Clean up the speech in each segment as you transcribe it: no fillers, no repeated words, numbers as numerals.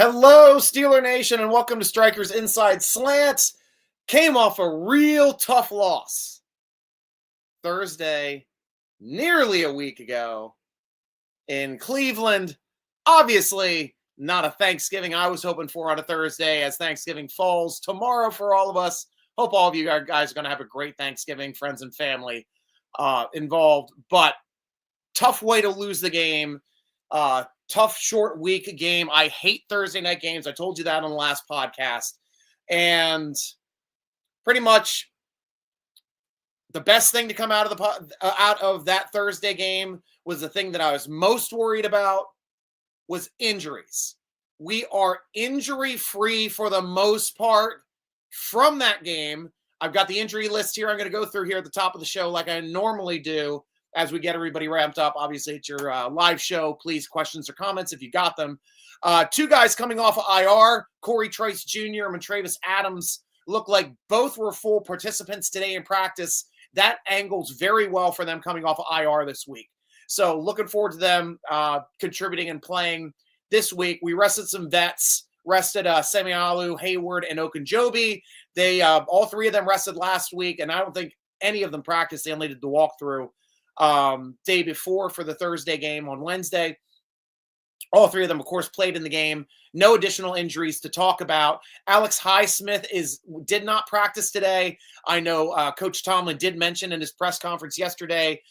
Hello, Steeler Nation, and welcome to Stryker's Inside Slant. Came off a real tough loss Thursday, nearly a week ago in Cleveland. Obviously, not a Thanksgiving I was hoping for on a Thursday, as Thanksgiving falls tomorrow for all of us. Hope all of you guys are going to have a great Thanksgiving, friends and family involved. But tough way to lose the game. Tough short week game. I hate Thursday night games. I told you that on the last podcast. And pretty much the best thing to come out of that Thursday game was the thing that I was most worried about was injuries. We are injury free for the most part from that game. I've got the injury list here. I'm going to go through here at the top of the show like I normally do as we get everybody ramped up. Obviously, it's your live show. Please, questions or comments if you got them. Two guys coming off of IR, Corey Trice Jr. and Travis Adams, look like both were full participants today in practice. That angles very well for them coming off of IR this week. So looking forward to them contributing and playing this week. We rested some vets, rested Semialu, Hayward, and Okunjobi. They all three of them rested last week, and I don't think any of them practiced. They only did the walkthrough day before for the Thursday game on Wednesday. All three of them, of course, played in the game. No additional injuries to talk about. Alex Highsmith did not practice today. I know Coach Tomlin did mention in his press conference yesterday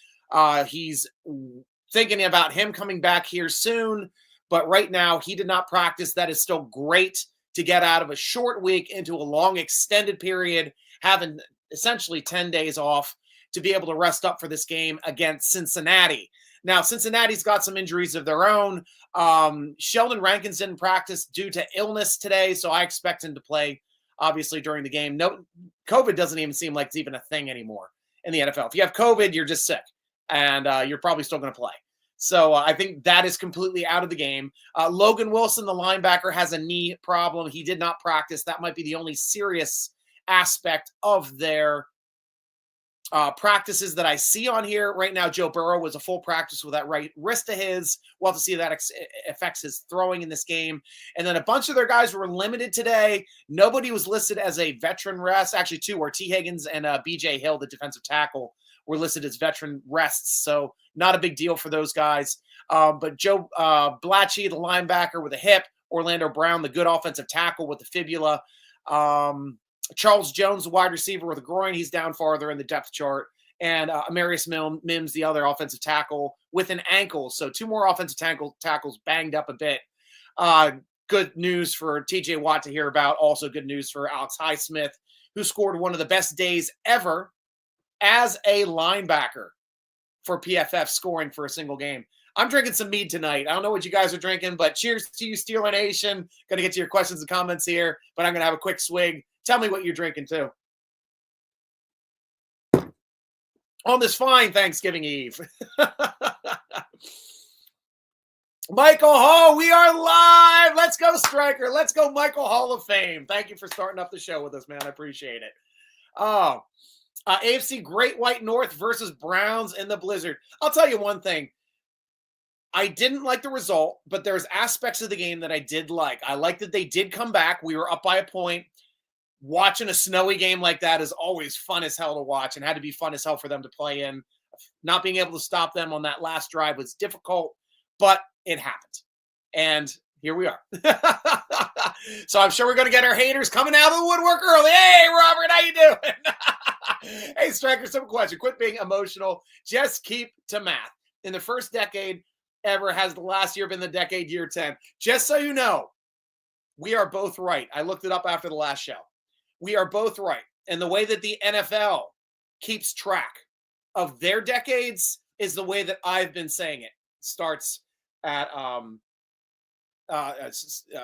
he's thinking about him coming back here soon. But right now, he did not practice. That is still great to get out of a short week into a long extended period, having essentially 10 days off to be able to rest up for this game against Cincinnati. Now, Cincinnati's got some injuries of their own. Sheldon Rankins didn't practice due to illness today, so I expect him to play, obviously, during the game. No, COVID doesn't even seem like it's even a thing anymore in the NFL. If you have COVID, you're just sick, and you're probably still going to play. So I think that is completely out of the game. Logan Wilson, the linebacker, has a knee problem. He did not practice. That might be the only serious aspect of their practices that I see on here right now. Joe Burrow was a full practice with that right wrist of his. We'll have to see if that affects his throwing in this game. And then a bunch of their guys were limited today. Nobody was listed as a veteran rest. Actually, two were T. Higgins and B.J. Hill, the defensive tackle, were listed as veteran rests. So not a big deal for those guys. But Joe Blatchy, the linebacker with a hip. Orlando Brown, the good offensive tackle with the fibula. Charles Jones, the wide receiver with a groin, he's down farther in the depth chart. And Amarius Mims, the other offensive tackle, with an ankle. So two more offensive tackles banged up a bit. Good news for TJ Watt to hear about. Also good news for Alex Highsmith, who scored one of the best days ever as a linebacker for PFF, scoring for a single game. I'm drinking some mead tonight. I don't know what you guys are drinking, but cheers to you, Steeler Nation. Going to get to your questions and comments here, but I'm going to have a quick swig. Tell me what you're drinking too. On this fine Thanksgiving Eve. Michael Hall, we are live. Let's go, Stryker. Let's go, Michael Hall of Fame. Thank you for starting up the show with us, man. I appreciate it. AFC Great White North versus Browns in the Blizzard. I'll tell you one thing. I didn't like the result, but there's aspects of the game that I did like. I like that they did come back. We were up by a point. Watching a snowy game like that is always fun as hell to watch, and had to be fun as hell for them to play in. Not being able to stop them on that last drive was difficult, but it happened. And here we are. So I'm sure we're going to get our haters coming out of the woodwork early. Hey, Robert, how you doing? Hey, Stryker, simple question. Quit being emotional. Just keep to math. In the first decade ever, has the last year been the decade year 10? Just so you know, we are both right. I looked it up after the last show. We are both right. And the way that the NFL keeps track of their decades is the way that I've been saying it. Starts at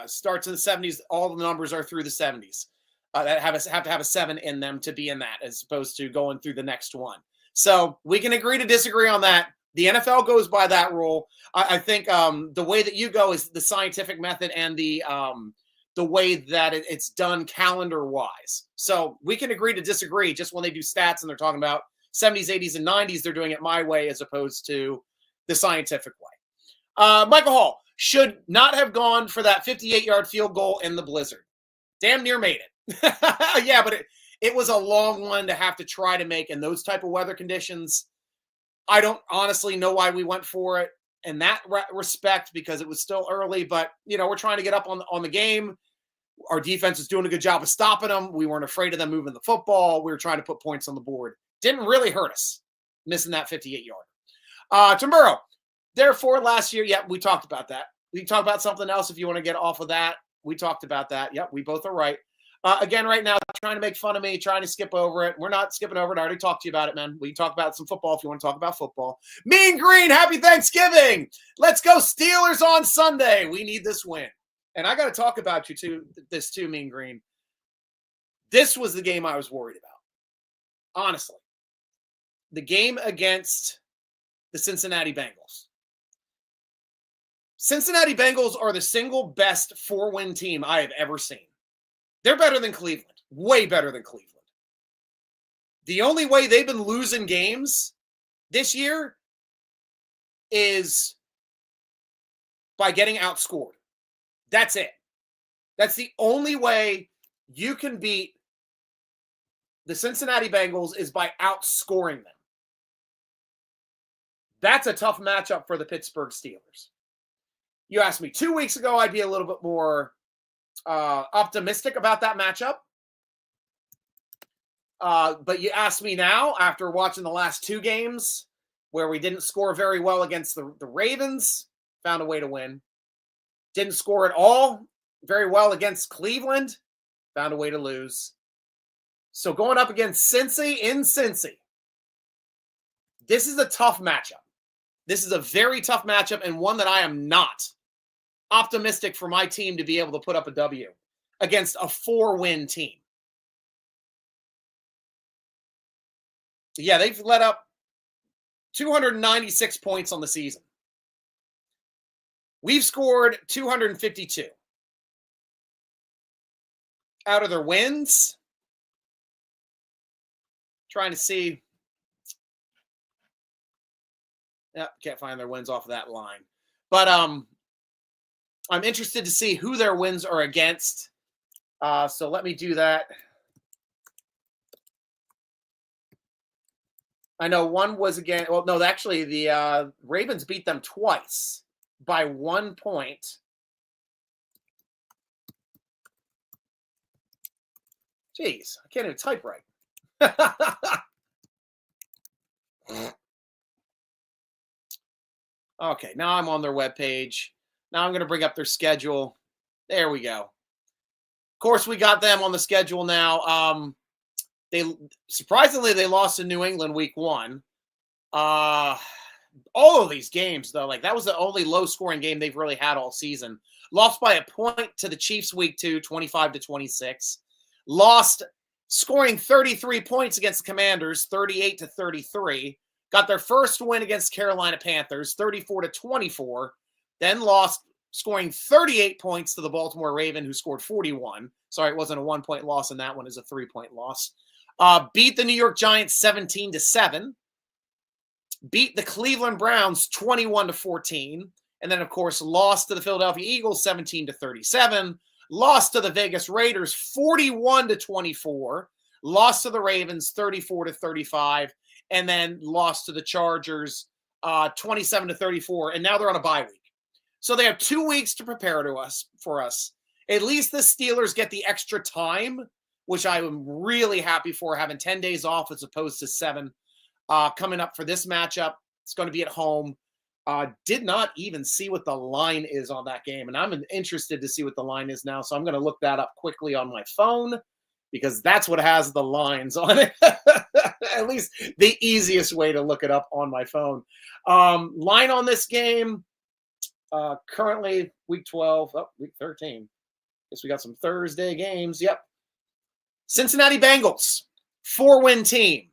starts in the 70s. All the numbers are through the 70s. That have to have a 7 in them to be in that, as opposed to going through the next one. So we can agree to disagree on that. The NFL goes by that rule. I think the way that you go is the scientific method and the way that it's done calendar-wise. So we can agree to disagree. Just when they do stats and they're talking about 70s, 80s, and 90s, they're doing it my way as opposed to the scientific way. Michael Hall, should not have gone for that 58-yard field goal in the blizzard. Damn near made it. Yeah, but it was a long one to have to try to make in those type of weather conditions. I don't honestly know why we went for it in that respect because it was still early, but, we're trying to get up on the game. Our defense is doing a good job of stopping them. We weren't afraid of them moving the football. We were trying to put points on the board. Didn't really hurt us missing that 58-yard. To Burrow. Therefore, last year, we talked about that. We can talk about something else if you want to get off of that. We talked about that. Yep, we both are right. Again, right now, trying to make fun of me, trying to skip over it. We're not skipping over it. I already talked to you about it, man. We can talk about some football if you want to talk about football. Mean Green, happy Thanksgiving. Let's go Steelers on Sunday. We need this win. And I got to talk about this too, Mean Green. This was the game I was worried about. Honestly. The game against the Cincinnati Bengals. Cincinnati Bengals are the single best 4-win team I have ever seen. They're better than Cleveland. Way better than Cleveland. The only way they've been losing games this year is by getting outscored. That's it. That's the only way you can beat the Cincinnati Bengals is by outscoring them. That's a tough matchup for the Pittsburgh Steelers. You asked me 2 weeks ago, I'd be a little bit more optimistic about that matchup. But you asked me now, after watching the last two games, where we didn't score very well against the Ravens, found a way to win. Didn't score at all very well against Cleveland, found a way to lose. So going up against Cincy in Cincy, this is a tough matchup. This is a very tough matchup and one that I am not optimistic for my team to be able to put up a W against a 4-win team. Yeah, they've let up 296 points on the season. We've scored 252. Out of their wins, trying to see. Yep, can't find their wins off of that line. But I'm interested to see who their wins are against. So let me do that. I know one was again. Well, no, actually, the Ravens beat them twice by 1 point. Jeez, I can't even type right. Okay, now I'm on their webpage. Now I'm going to bring up their schedule. There we go. Of course, we got them on the schedule now. They surprisingly they lost in New England week 1. All of these games though, like that was the only low-scoring game they've really had all season. Lost by a point to the Chiefs week 2, 25-26. Lost scoring 33 points against the Commanders, 38-33. Got their first win against Carolina Panthers, 34-24. Then lost scoring 38 points to the Baltimore Raven, who scored 41. Sorry, it wasn't a 1-point loss in that one. It was a 3-point loss. Beat the New York Giants 17-7. Beat the Cleveland Browns 21-14. And then, of course, lost to the Philadelphia Eagles 17-37. Lost to the Vegas Raiders 41-24. Lost to the Ravens 34-35. And then lost to the Chargers 27-34. And now they're on a bye week. So they have 2 weeks to prepare for us. At least the Steelers get the extra time, which I am really happy for, having 10 days off as opposed to 7 coming up for this matchup. It's going to be at home. Did not even see what the line is on that game, and I'm interested to see what the line is now, so I'm going to look that up quickly on my phone because that's what has the lines on it. At least the easiest way to look it up on my phone. Line on this game, currently week 12, week 13. Guess we got some Thursday games. Yep. Cincinnati Bengals, 4-win team.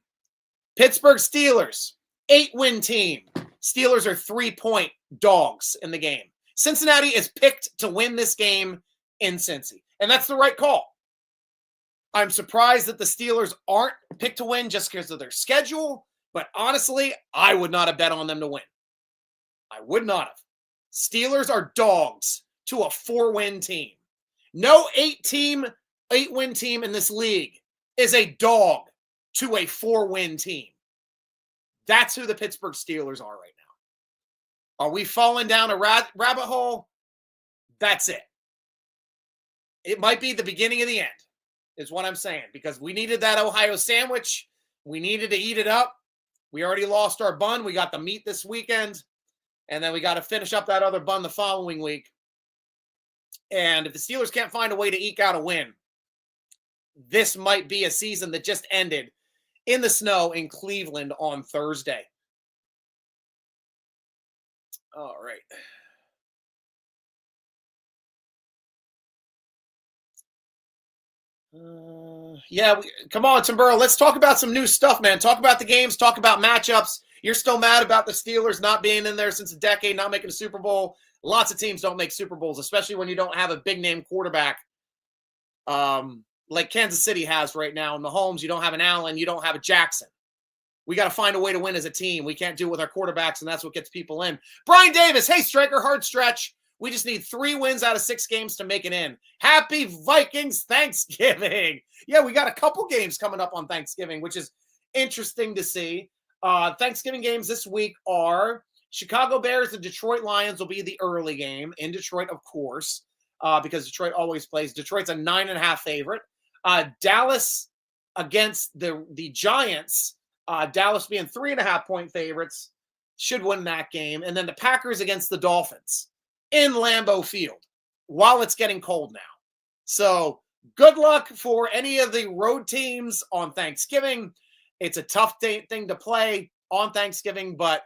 Pittsburgh Steelers, 8-win team. Steelers are 3-point dogs in the game. Cincinnati is picked to win this game in Cincy, and that's the right call. I'm surprised that the Steelers aren't picked to win just because of their schedule, but honestly, I would not have bet on them to win. I would not have. Steelers are dogs to a 4-win team. No 8-win team in this league is a dog to a 4-win team. That's who the Pittsburgh Steelers are right now. Are we falling down a rabbit hole? That's it. It might be the beginning of the end, is what I'm saying, because we needed that Ohio sandwich. We needed to eat it up. We already lost our bun. We got the meat this weekend, and then we got to finish up that other bun the following week. And if the Steelers can't find a way to eke out a win, this might be a season that just ended in the snow in Cleveland on Thursday. All right. Come on, Tim Burrow. Let's talk about some new stuff, man. Talk about the games. Talk about matchups. You're still mad about the Steelers not being in there since a decade, not making a Super Bowl. Lots of teams don't make Super Bowls, especially when you don't have a big-name quarterback like Kansas City has right now. In Mahomes, you don't have an Allen. You don't have a Jackson. We got to find a way to win as a team. We can't do it with our quarterbacks, and that's what gets people in. Brian Davis, hey, Stryker, hard stretch. We just need 3 wins out of 6 games to make it in. Happy Vikings Thanksgiving. Yeah, we got a couple games coming up on Thanksgiving, which is interesting to see. Thanksgiving games this week are Chicago Bears and Detroit Lions will be the early game in Detroit, of course, because Detroit always plays. Detroit's a 9.5 favorite. Dallas against the Giants. Dallas being 3.5-point favorites, should win that game. And then the Packers against the Dolphins in Lambeau Field while it's getting cold now. So good luck for any of the road teams on Thanksgiving. It's a tough thing to play on Thanksgiving, but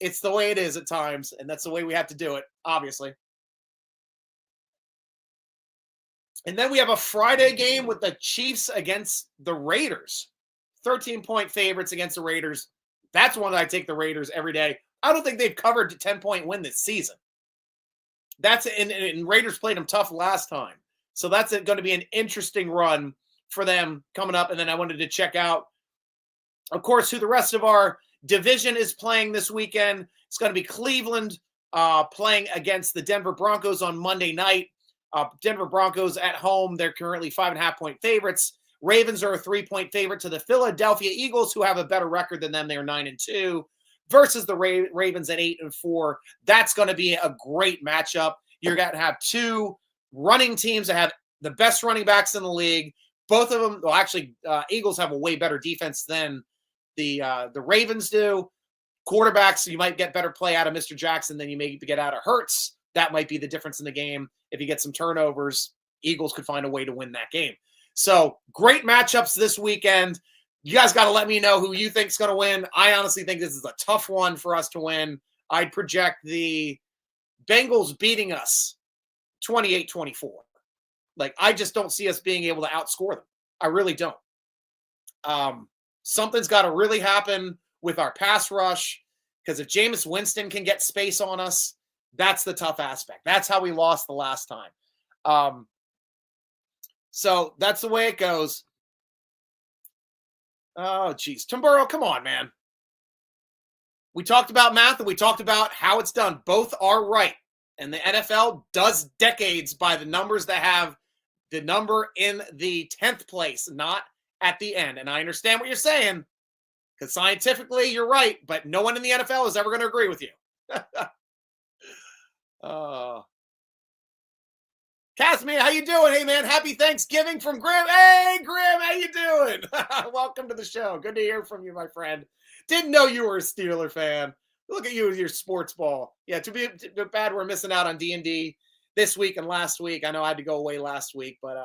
it's the way it is at times, and that's the way we have to do it, obviously. And then we have a Friday game with the Chiefs against the Raiders. 13-point favorites against the Raiders. That's one that I take the Raiders every day. I don't think they've covered a 10-point win this season. And Raiders played them tough last time. So that's going to be an interesting run for them coming up. And then I wanted to check out, of course, who the rest of our division is playing this weekend. It's going to be Cleveland playing against the Denver Broncos on Monday night. Denver Broncos at home. They're currently 5.5-point favorites. Ravens are a 3-point favorite to the Philadelphia Eagles, who have a better record than them. They're 9-2 versus the Ravens at 8-4. That's going to be a great matchup. You're going to have 2 running teams that have the best running backs in the league. Both of them, well, actually, Eagles have a way better defense than the Ravens do. Quarterbacks, you might get better play out of Mr. Jackson than you may get out of Hurts. That might be the difference in the game. If you get some turnovers, Eagles could find a way to win that game. So great matchups this weekend. You guys got to let me know who you think is going to win. I honestly think this is a tough one for us to win. I'd project the Bengals beating us 28-24. Like, I just don't see us being able to outscore them. I really don't. Something's got to really happen with our pass rush, because if Jameis Winston can get space on us, that's the tough aspect. That's how we lost the last time. So that's the way it goes. Oh, geez. Tim Burrow, come on, man. We talked about math and we talked about how it's done. Both are right. And the NFL does decades by the numbers that have the number in the 10th place, not at the end. And I understand what you're saying, because scientifically you're right, but no one in the NFL is ever going to agree with you. Casimir, how you doing? Hey, man, happy Thanksgiving from Grim. Hey, Grim, how you doing? Welcome to the show. Good to hear from you, my friend. Didn't know you were a Steeler fan. Look at you with your sports ball. Yeah, too bad we're missing out on D&D this week and last week. I know I had to go away last week, but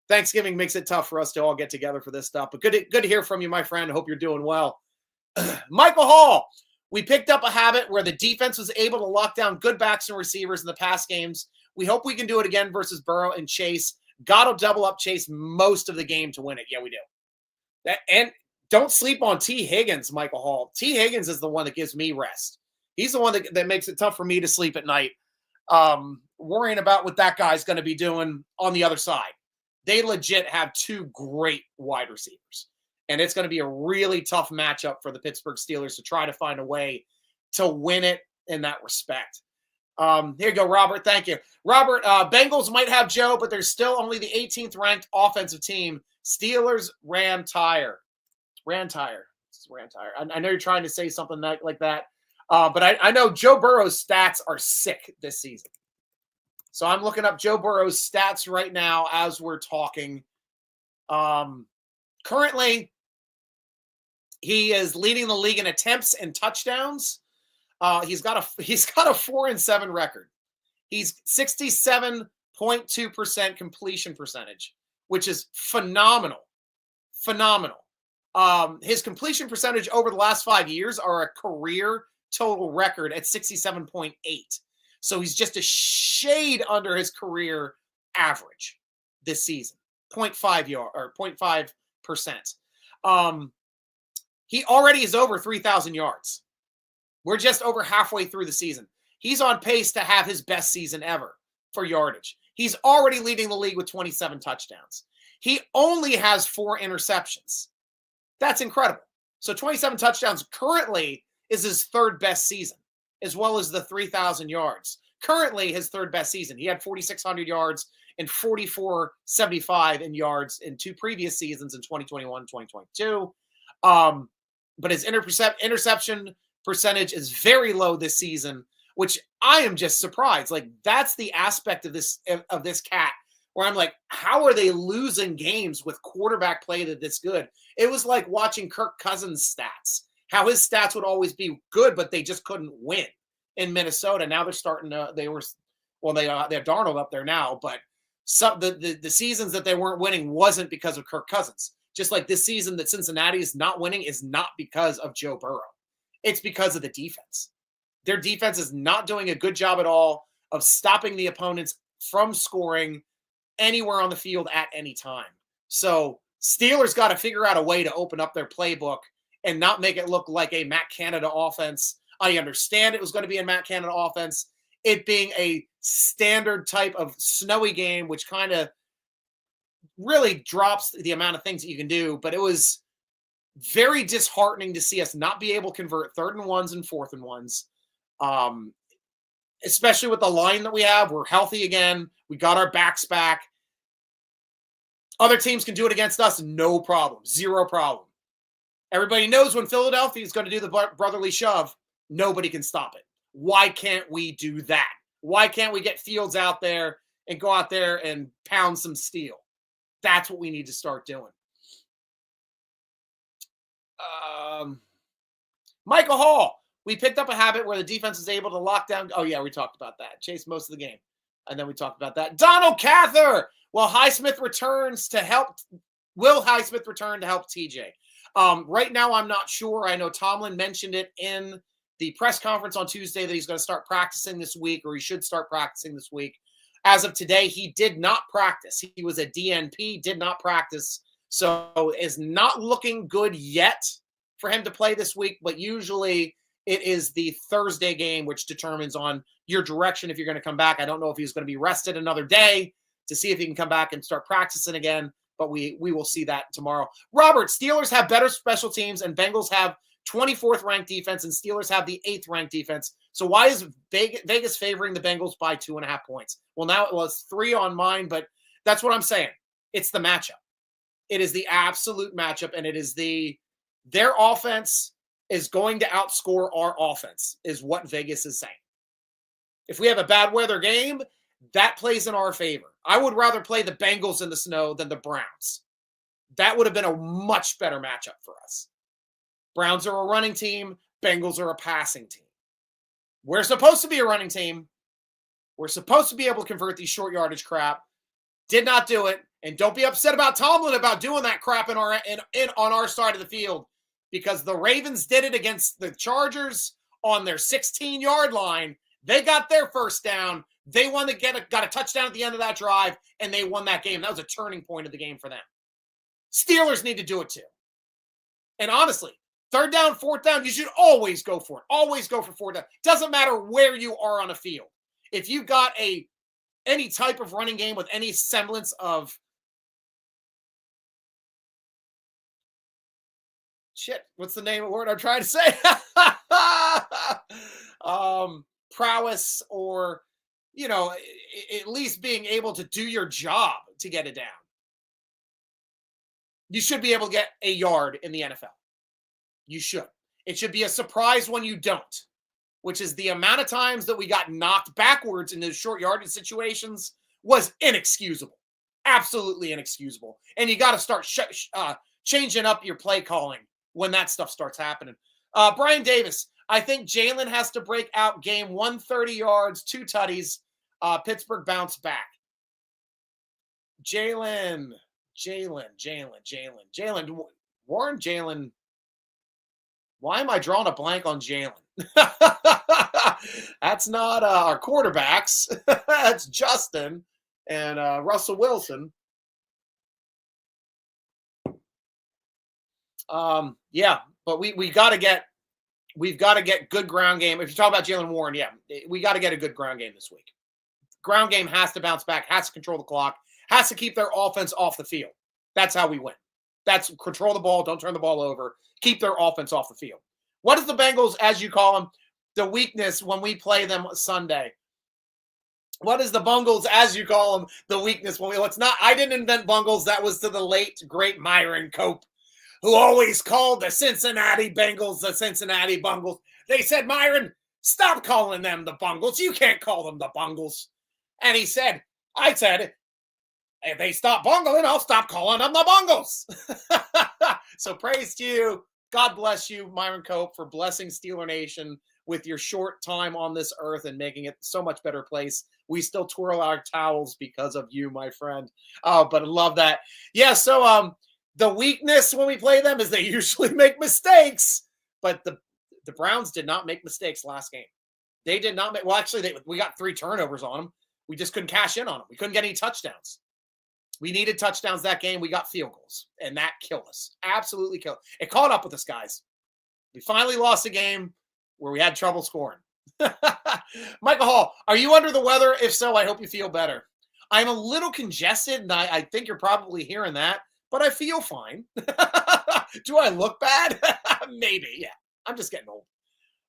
Thanksgiving makes it tough for us to all get together for this stuff. But good to hear from you, my friend. I hope you're doing well. Michael Hall, we picked up a habit where the defense was able to lock down good backs and receivers in the past games. We hope we can do it again versus Burrow and Chase. Got to double up Chase most of the game to win it. Yeah, we do. And don't sleep on T. Higgins, Michael Hall. T. Higgins is the one that gives me rest. He's the one that makes it tough for me to sleep at night, worrying about what that guy's going to be doing on the other side. They legit have 2 great wide receivers. And it's going to be a really tough matchup for the Pittsburgh Steelers to try to find a way to win it in that respect. Here you go, Robert. Thank you. Robert, Bengals might have Joe, but they're still only the 18th ranked offensive team. Steelers ran tire. Ran tire. I know you're trying to say something like that. But I know Joe Burrow's stats are sick this season. So I'm looking up Joe Burrow's stats right now as we're talking. Currently, he is leading the league in attempts and touchdowns. He's got a 4-7 record. He's 67.2% completion percentage, which is phenomenal. Phenomenal. His completion percentage over the last 5 years are a career total record at 67.8. So he's just a shade under his career average this season, 0.5%. He already is over 3,000 yards. We're just over halfway through the season. He's on pace to have his best season ever for yardage. He's already leading the league with 27 touchdowns. He only has 4 interceptions. That's incredible. So 27 touchdowns currently is his third best season, as well as the 3,000 yards. Currently his third best season. He had 4,600 yards and 4,475 in yards in 2 previous seasons in 2021 and 2022. But his interception percentage is very low this season, which I am just surprised. Like, that's the aspect of this cat where I'm like, how are they losing games with quarterback play this good? It was like watching Kirk Cousins' stats, how his stats would always be good, but they just couldn't win in Minnesota. Now they're starting to, they have Darnold up there now, but the seasons that they weren't winning wasn't because of Kirk Cousins. Just like this season that Cincinnati is not winning is not because of Joe Burrow. It's because of the defense. Their defense is not doing a good job at all of stopping the opponents from scoring anywhere on the field at any time. So Steelers got to figure out a way to open up their playbook and not make it look like a Matt Canada offense. I understand it was going to be a Matt Canada offense. It being a standard type of snowy game, which kind of really drops the amount of things that you can do. But it was very disheartening to see us not be able to convert 3rd and 1s and 4th and 1s. Especially with the line that we have. We're healthy again. We got our backs back. Other teams can do it against us, no problem. 0 problem. Everybody knows when Philadelphia is going to do the brotherly shove, nobody can stop it. Why can't we do that? Why can't we get Fields out there and go out there and pound some steel? That's what we need to start doing. Michael Hall. We picked up a habit where the defense is able to lock down. Oh, yeah, we talked about that. Chase most of the game. And then we talked about that. Donald Cather. Will Highsmith return to help TJ? Right now, I'm not sure. I know Tomlin mentioned it in the press conference on Tuesday that he's going to start practicing this week, or he should start practicing this week. As of today, he did not practice. He was a DNP, did not practice. So is not looking good yet for him to play this week, but usually it is the Thursday game which determines on your direction if you're going to come back. I don't know if he's going to be rested another day to see if he can come back and start practicing again, but we will see that tomorrow. Robert, Steelers have better special teams and Bengals have 24th ranked defense and Steelers have the 8th ranked defense. So why is Vegas favoring the Bengals by 2.5 points? Well, now it was 3 on mine, but that's what I'm saying. It's the matchup. It is the absolute matchup, and it is their offense is going to outscore our offense, is what Vegas is saying. If we have a bad weather game, that plays in our favor. I would rather play the Bengals in the snow than the Browns. That would have been a much better matchup for us. Browns are a running team. Bengals are a passing team. We're supposed to be a running team. We're supposed to be able to convert these short yardage crap. Did not do it. And don't be upset about Tomlin about doing that crap on our side of the field, because the Ravens did it against the Chargers on their 16-yard line. They got their first down. They got a touchdown at the end of that drive, and they won that game. That was a turning point of the game for them. Steelers need to do it too. And honestly, 3rd down, 4th down, you should always go for it. Always go for 4th down. Doesn't matter where you are on a field. If you've got any type of running game with any semblance of what's the name of the word I'm trying to say? prowess or, at least being able to do your job to get it down, you should be able to get a yard in the NFL. You should. It should be a surprise when you don't, which is the amount of times that we got knocked backwards in those short yardage situations was inexcusable. Absolutely inexcusable. And you got to start changing up your play calling when that stuff starts happening. Brian Davis, I think Jalen has to break out game 130 yards, 2 tutties. Pittsburgh bounce back. Jalen. Warren Jalen. Why am I drawing a blank on Jalen? That's not our quarterbacks. That's Justin and Russell Wilson. Yeah, but we've got to get good ground game. If you talk about Jalen Warren, yeah, we got to get a good ground game this week. Ground game has to bounce back, has to control the clock, has to keep their offense off the field. That's how we win. That's control the ball, don't turn the ball over, keep their offense off the field. What is the Bengals, as you call them, the weakness when we play them Sunday? What is the Bungles, as you call them, the weakness when it's not? I didn't invent Bungles. That was to the late, great Myron Cope, who always called the Cincinnati Bengals the Cincinnati Bungles. They said, Myron, stop calling them the Bungles. You can't call them the Bungles. And he said, I said, if they stop bungling, I'll stop calling them the Bungles. So praise to you. God bless you, Myron Cope, for blessing Steeler Nation with your short time on this earth and making it so much better place. We still twirl our towels because of you, my friend. Oh, but I love that. Yeah, so the weakness when we play them is they usually make mistakes, but the Browns did not make mistakes last game. They did not make – well, actually, we got 3 turnovers on them. We just couldn't cash in on them. We couldn't get any touchdowns. We needed touchdowns that game. We got field goals, and that killed us. Absolutely killed. It caught up with us, guys. We finally lost a game where we had trouble scoring. Michael Hall, are you under the weather? If so, I hope you feel better. I'm a little congested, and I think you're probably hearing that, but I feel fine. Do I look bad? Maybe, yeah. I'm just getting old.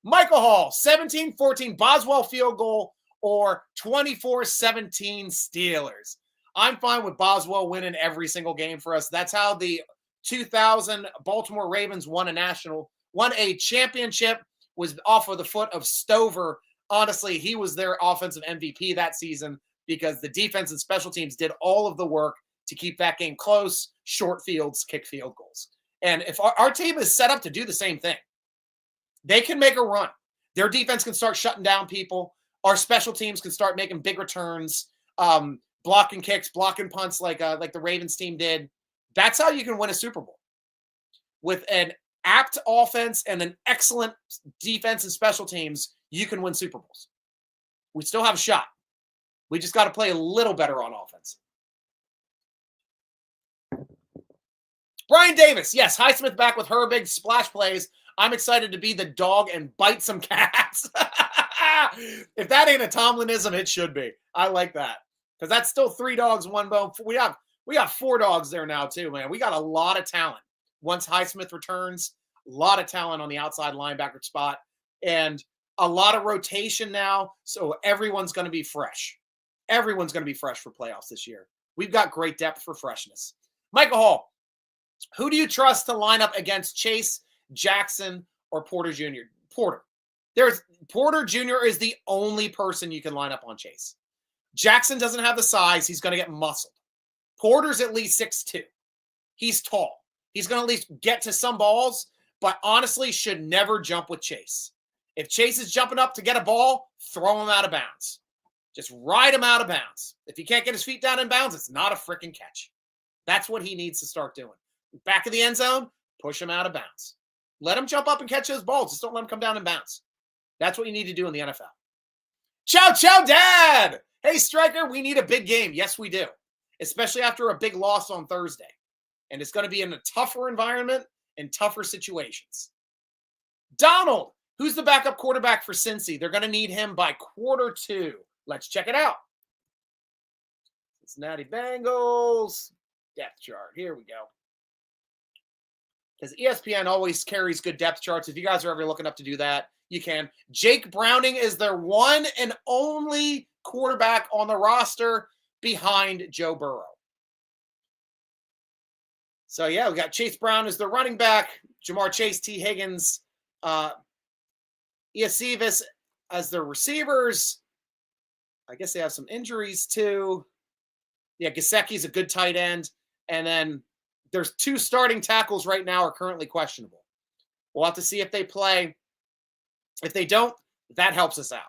Michael Hall, 17-14 Boswell field goal or 24-17 Steelers. I'm fine with Boswell winning every single game for us. That's how the 2000 Baltimore Ravens won a championship, was off of the foot of Stover. Honestly, he was their offensive MVP that season because the defense and special teams did all of the work to keep that game close, short fields, kick field goals. And if our team is set up to do the same thing, they can make a run. Their defense can start shutting down people. Our special teams can start making big returns, blocking kicks, blocking punts like the Ravens team did. That's how you can win a Super Bowl. With an apt offense and an excellent defense and special teams, you can win Super Bowls. We still have a shot. We just got to play a little better on offense. Brian Davis, yes, Highsmith back with her big splash plays. I'm excited to be the dog and bite some cats. If that ain't a Tomlinism, it should be. I like that. Because that's still 3 dogs, 1 bone. We got 4 dogs there now, too, man. We got a lot of talent. Once Highsmith returns, a lot of talent on the outside linebacker spot. And a lot of rotation now, so everyone's going to be fresh. Everyone's going to be fresh for playoffs this year. We've got great depth for freshness. Michael Hall, who do you trust to line up against Chase, Jackson, or Porter Jr.? Porter Jr. is the only person you can line up on Chase. Jackson doesn't have the size. He's going to get muscled. Porter's at least 6'2". He's tall. He's going to at least get to some balls, but honestly should never jump with Chase. If Chase is jumping up to get a ball, throw him out of bounds. Just ride him out of bounds. If he can't get his feet down in bounds, it's not a freaking catch. That's what he needs to start doing. Back of the end zone, push him out of bounds. Let him jump up and catch those balls. Just don't let him come down in bounds. That's what you need to do in the NFL. Ciao, ciao, Dad! Hey, Stryker, we need a big game. Yes, we do. Especially after a big loss on Thursday. And it's going to be in a tougher environment and tougher situations. Donald, who's the backup quarterback for Cincy? They're going to need him by Q2. Let's check it out. Cincinnati Bengals. Depth chart. Here we go. because ESPN always carries good depth charts. If you guys are ever looking up to do that, you can. Jake Browning is their one and only quarterback on the roster behind Joe Burrow. So, yeah, we got Chase Brown as their running back, Jamar Chase, T. Higgins, Iasivis as their receivers. I guess they have some injuries, too. Yeah, Gesicki's a good tight end. And then there's 2 starting tackles right now are currently questionable. We'll have to see if they play. If they don't, that helps us out.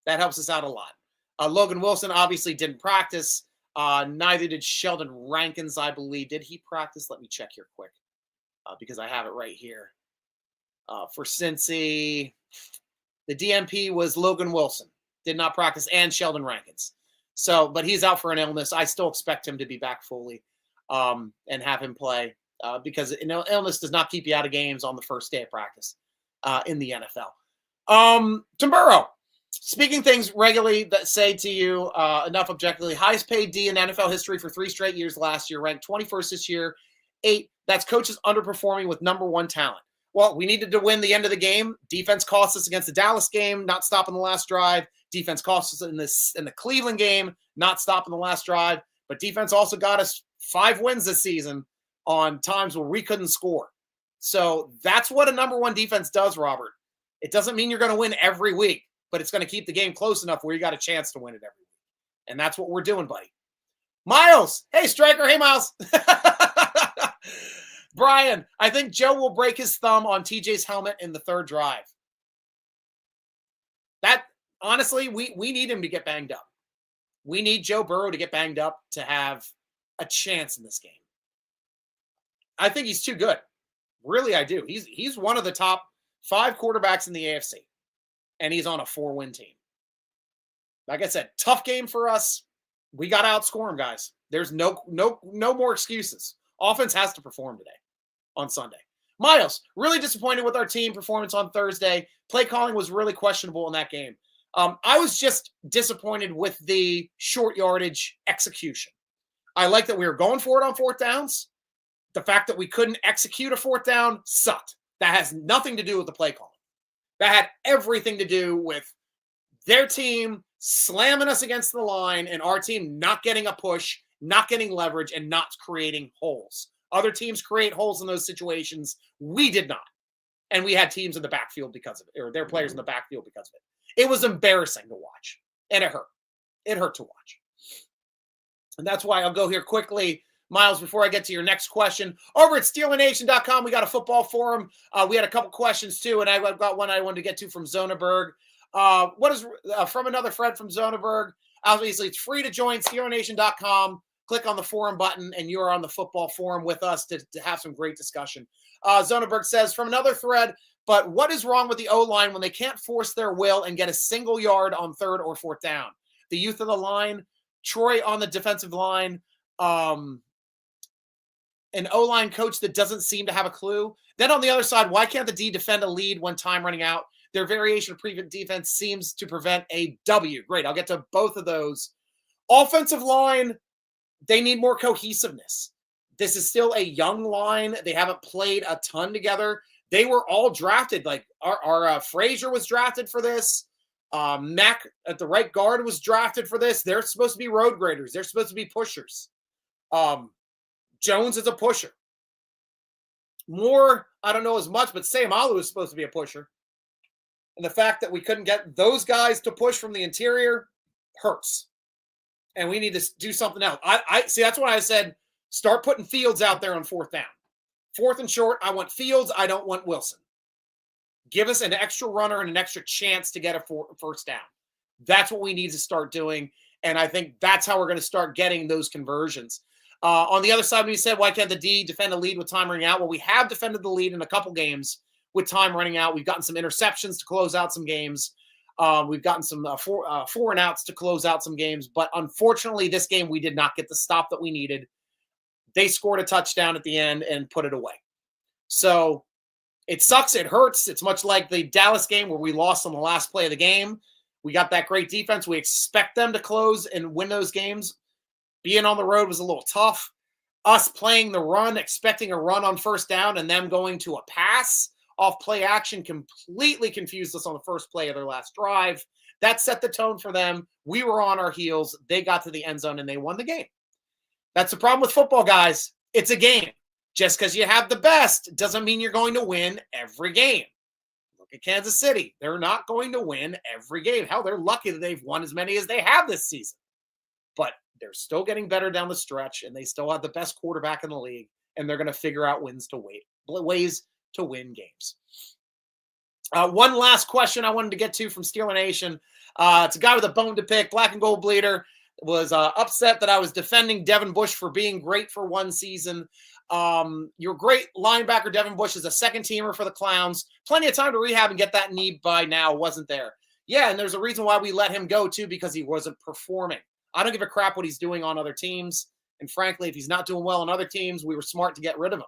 That helps us out a lot. Logan Wilson obviously didn't practice. Neither did Sheldon Rankins, I believe. Did he practice? Let me check here quick because I have it right here. For Cincy, the DMP was Logan Wilson. Did not practice, and Sheldon Rankins. So, but he's out for an illness. I still expect him to be back fully and have him play because illness does not keep you out of games on the first day of practice in the NFL. Tim Burrow, speaking things regularly that say to you enough objectively, highest paid D in NFL history for 3 straight years last year, ranked 21st this year, 8. That's coaches underperforming with number 1 talent. Well, we needed to win the end of the game. Defense cost us against the Dallas game, not stopping the last drive. Defense cost us in the Cleveland game, not stopping the last drive. But defense also got us 5 wins this season on times where we couldn't score. So that's what a number 1 defense does, Robert. It doesn't mean you're going to win every week, but it's going to keep the game close enough where you got a chance to win it every week. And that's what we're doing, buddy. Miles. Hey, Stryker. Hey, Miles. Brian, I think Joe will break his thumb on TJ's helmet in the 3rd drive. That, honestly, we need him to get banged up. We need Joe Burrow to get banged up to have a chance in this game. I think he's too good. Really, I do. He's one of the top 5 quarterbacks in the AFC, and he's on a 4-win team. Like I said, tough game for us. We got to outscore him, guys. There's no more excuses. Offense has to perform today on Sunday. Miles, really disappointed with our team performance on Thursday. Play calling was really questionable in that game. I was just disappointed with the short yardage execution. I like that we were going for it on 4th downs. The fact that we couldn't execute a 4th down sucked. That has nothing to do with the play calling. That had everything to do with their team slamming us against the line and our team not getting a push, not getting leverage, and not creating holes. Other teams create holes in those situations. We did not. And we had teams in the backfield because of it, or their players in the backfield because of it. It was embarrassing to watch, and it hurt. It hurt to watch. And that's why I'll go here quickly, Miles, before I get to your next question. Over at SteelerNation.com, we got a football forum. We had a couple questions, too, and I've got one I wanted to get to from Zoneberg. What is from another Fred from Zoneberg? Obviously, it's free to join, SteelerNation.com. Click on the forum button, and you are on the football forum with us to have some great discussion. Zoneberg says, from another thread, but what is wrong with the O-line when they can't force their will and get a single yard on 3rd or 4th down? The youth of the line, Troy on the defensive line, an O-line coach that doesn't seem to have a clue. Then on the other side, why can't the D defend a lead when time running out? Their variation of prevent defense seems to prevent a W. Great, I'll get to both of those. Offensive line, they need more cohesiveness. This is still a young line. They haven't played a ton together. They were all drafted. Like our Frazier was drafted for this. Mack at the right guard was drafted for this. They're supposed to be road graders. They're supposed to be pushers. Jones is a pusher. Moore, I don't know as much, but Sam Alu is supposed to be a pusher. And the fact that we couldn't get those guys to push from the interior hurts. And we need to do something else. I see, that's why I said start putting Fields out there on 4th down. 4th and short, I want Fields. I don't want Wilson. Give us an extra runner and an extra chance to get a 1st down. That's what we need to start doing. And I think that's how we're going to start getting those conversions. On the other side, when you said, why can't the D defend a lead with time running out? Well, we have defended the lead in a couple games with time running out. We've gotten some interceptions to close out some games. We've gotten some 4 and outs to close out some games. But unfortunately, this game, we did not get the stop that we needed. They scored a touchdown at the end and put it away. So it sucks. It hurts. It's much like the Dallas game where we lost on the last play of the game. We got that great defense. We expect them to close and win those games. Being on the road was a little tough. us playing the run, expecting a run on first down, and them going to a pass off play action completely confused us on the first play of their last drive. That set the tone for them. We were on our heels. They got to the end zone and they won the game. That's the problem with football, guys. It's a game. Just because you have the best doesn't mean you're going to win every game. Look at Kansas City. They're not going to win every game. Hell, they're lucky that they've won as many as they have this season. But they're still getting better down the stretch, and they still have the best quarterback in the league, and they're going to figure out ways to win games. One last question I wanted to get to from Steeler Nation. It's a guy with a bone to pick. Black and Gold Bleeder was upset that I was defending Devin Bush for being great for one season. Your great linebacker, Devin Bush, is a second-teamer for the Clowns. Plenty of time to rehab and get that knee by now, wasn't there? Yeah, and there's a reason why we let him go, too, because he wasn't performing. I don't give a crap what he's doing on other teams. And frankly, if he's not doing well on other teams, we were smart to get rid of him.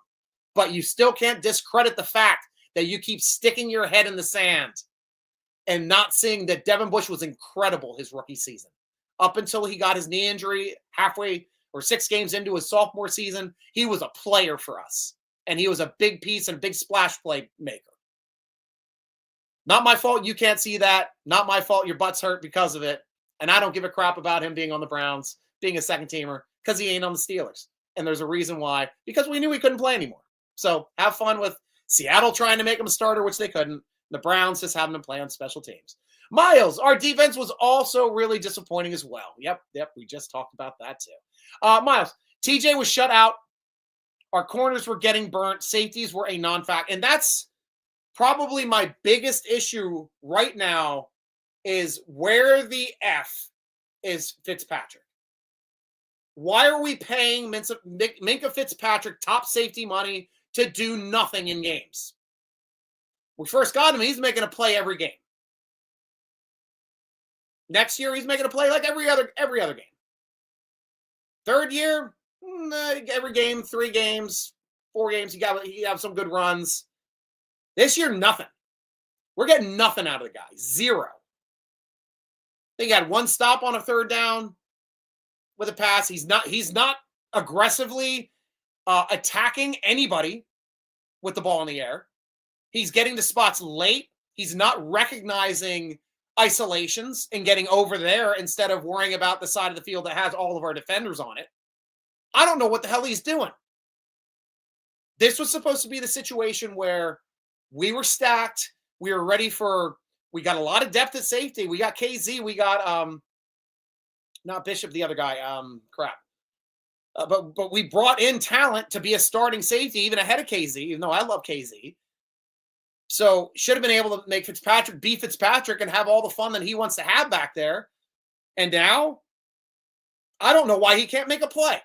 But you still can't discredit the fact that you keep sticking your head in the sand and not seeing that Devin Bush was incredible his rookie season. Up until he got his knee injury halfway or 6 games into his sophomore season, he was a player for us. And he was a big piece and a big splash play maker. Not my fault you can't see that. Not my fault your butt's hurt because of it. And I don't give a crap about him being on the Browns, being a second-teamer, because he ain't on the Steelers. And there's a reason why. Because we knew he couldn't play anymore. So have fun with Seattle trying to make him a starter, which they couldn't. The Browns just having him play on special teams. Miles, our defense was also really disappointing as well. Yep, we just talked about that too. Miles, TJ was shut out. Our corners were getting burnt. Safeties were a non-fact. And that's probably my biggest issue right now is where the F is Fitzpatrick. Why are we paying Minkah Fitzpatrick top safety money to do nothing in games? We first got him, he's making a play every game. Next year, he's making a play like every other game. Third year, every game, 3 games, 4 games, he have some good runs. This year, nothing. We're getting nothing out of the guy. 0. He got 1 stop on a third down with a pass. He's not aggressively attacking anybody with the ball in the air. He's getting to spots late. He's not recognizing isolations and getting over there instead of worrying about the side of the field that has all of our defenders on it. I don't know what the hell he's doing. This was supposed to be the situation where we were stacked. We were ready we got a lot of depth at safety. We got KZ. We got, not Bishop, the other guy. But we brought in talent to be a starting safety, even ahead of KZ, even though I love KZ. So should have been able to make Fitzpatrick be Fitzpatrick and have all the fun that he wants to have back there. And now, I don't know why he can't make a play.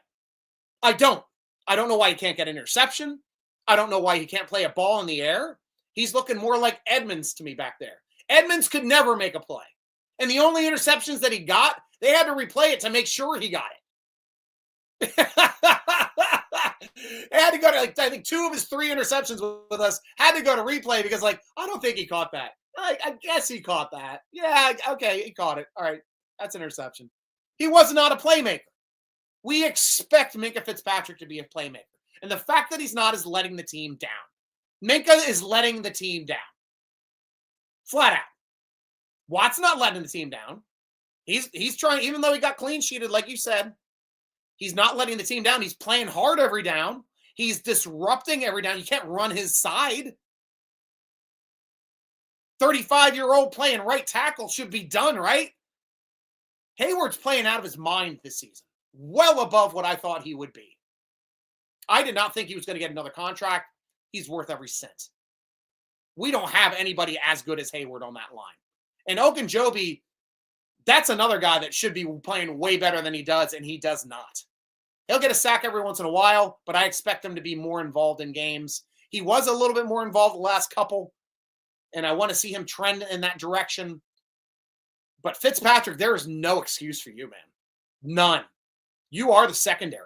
I don't know why he can't get an interception. I don't know why he can't play a ball in the air. He's looking more like Edmonds to me back there. Edmonds could never make a play. And the only interceptions that he got, they had to replay it to make sure he got it. They had to go to, I think 2 of his 3 interceptions with us had to go to replay because, I don't think he caught that. I guess he caught that. Yeah, okay, he caught it. All right, that's an interception. He was not a playmaker. We expect Minkah Fitzpatrick to be a playmaker. And the fact that he's not is letting the team down. Minkah is letting the team down. Flat out. Watt's not letting the team down. He's trying, even though he got clean sheeted, like you said, he's not letting the team down. He's playing hard every down. He's disrupting every down. You can't run his side. 35-year-old playing right tackle should be done, right? Hayward's playing out of his mind this season. Well above what I thought he would be. I did not think he was going to get another contract. He's worth every cent. We don't have anybody as good as Hayward on that line. And Ogunjobi, that's another guy that should be playing way better than he does, and he does not. He'll get a sack every once in a while, but I expect him to be more involved in games. He was a little bit more involved the last couple, and I want to see him trend in that direction. But Fitzpatrick, there is no excuse for you, man. None. You are the secondary.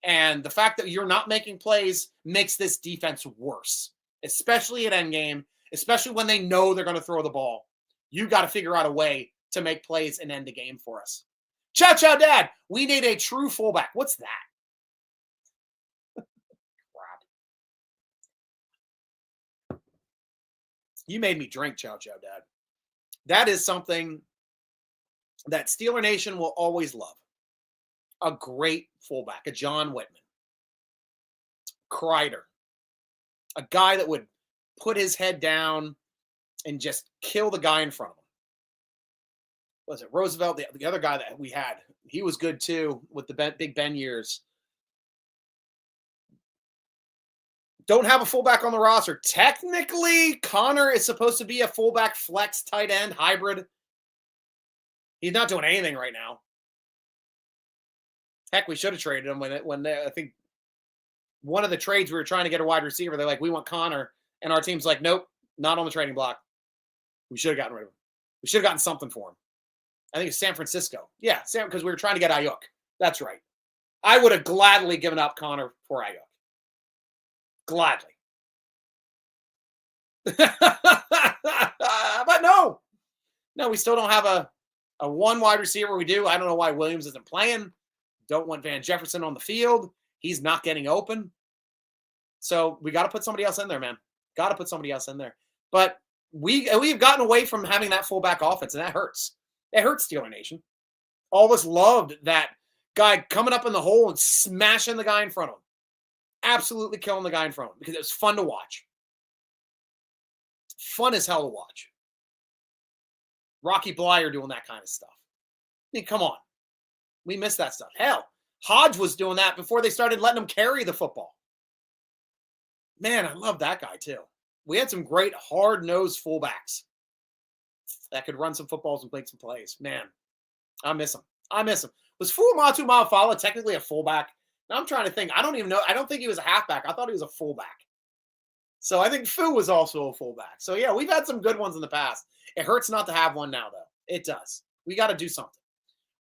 And the fact that you're not making plays makes this defense worse, especially at endgame, especially when they know they're going to throw the ball. You got to figure out a way to make plays and end the game for us. Chow Chow Dad, we need a true fullback. What's that? You made me drink, Chow Chow Dad. That is something that Steeler Nation will always love. A great fullback, a John Whitman. Kreider. A guy that would put his head down and just kill the guy in front of him. Was it Roosevelt? The other guy that we had, he was good too with the Big Ben years. Don't have a fullback on the roster. Technically, Connor is supposed to be a fullback flex tight end hybrid. He's not doing anything right now. Heck, we should have traded him when I think one of the trades we were trying to get a wide receiver. They're like, we want Connor. And our team's like, nope, not on the trading block. We should have gotten rid of him. We should have gotten something for him. I think it's San Francisco. Yeah, because we were trying to get Ayuk. That's right. I would have gladly given up Connor for Ayuk. Gladly. But no, we still don't have a one wide receiver. We do. I don't know why Williams isn't playing. Don't want Van Jefferson on the field. He's not getting open. So we got to put somebody else in there, man. Got to put somebody else in there. But we've gotten away from having that fullback offense, and that hurts. It hurts Steeler Nation. All of us loved that guy coming up in the hole and smashing the guy in front of him. Absolutely killing the guy in front of him because it was fun to watch. Fun as hell to watch. Rocky Blyer doing that kind of stuff. I mean, come on. We missed that stuff. Hell, Hodge was doing that before they started letting him carry the football. Man, I love that guy too. We had some great hard-nosed fullbacks that could run some footballs and make some plays. Man, I miss him. Was Fuamatu Mafala technically a fullback? Now I'm trying to think. I don't even know. I don't think he was a halfback. I thought he was a fullback. So I think Fu was also a fullback. So yeah, we've had some good ones in the past. It hurts not to have one now, though. It does. We got to do something.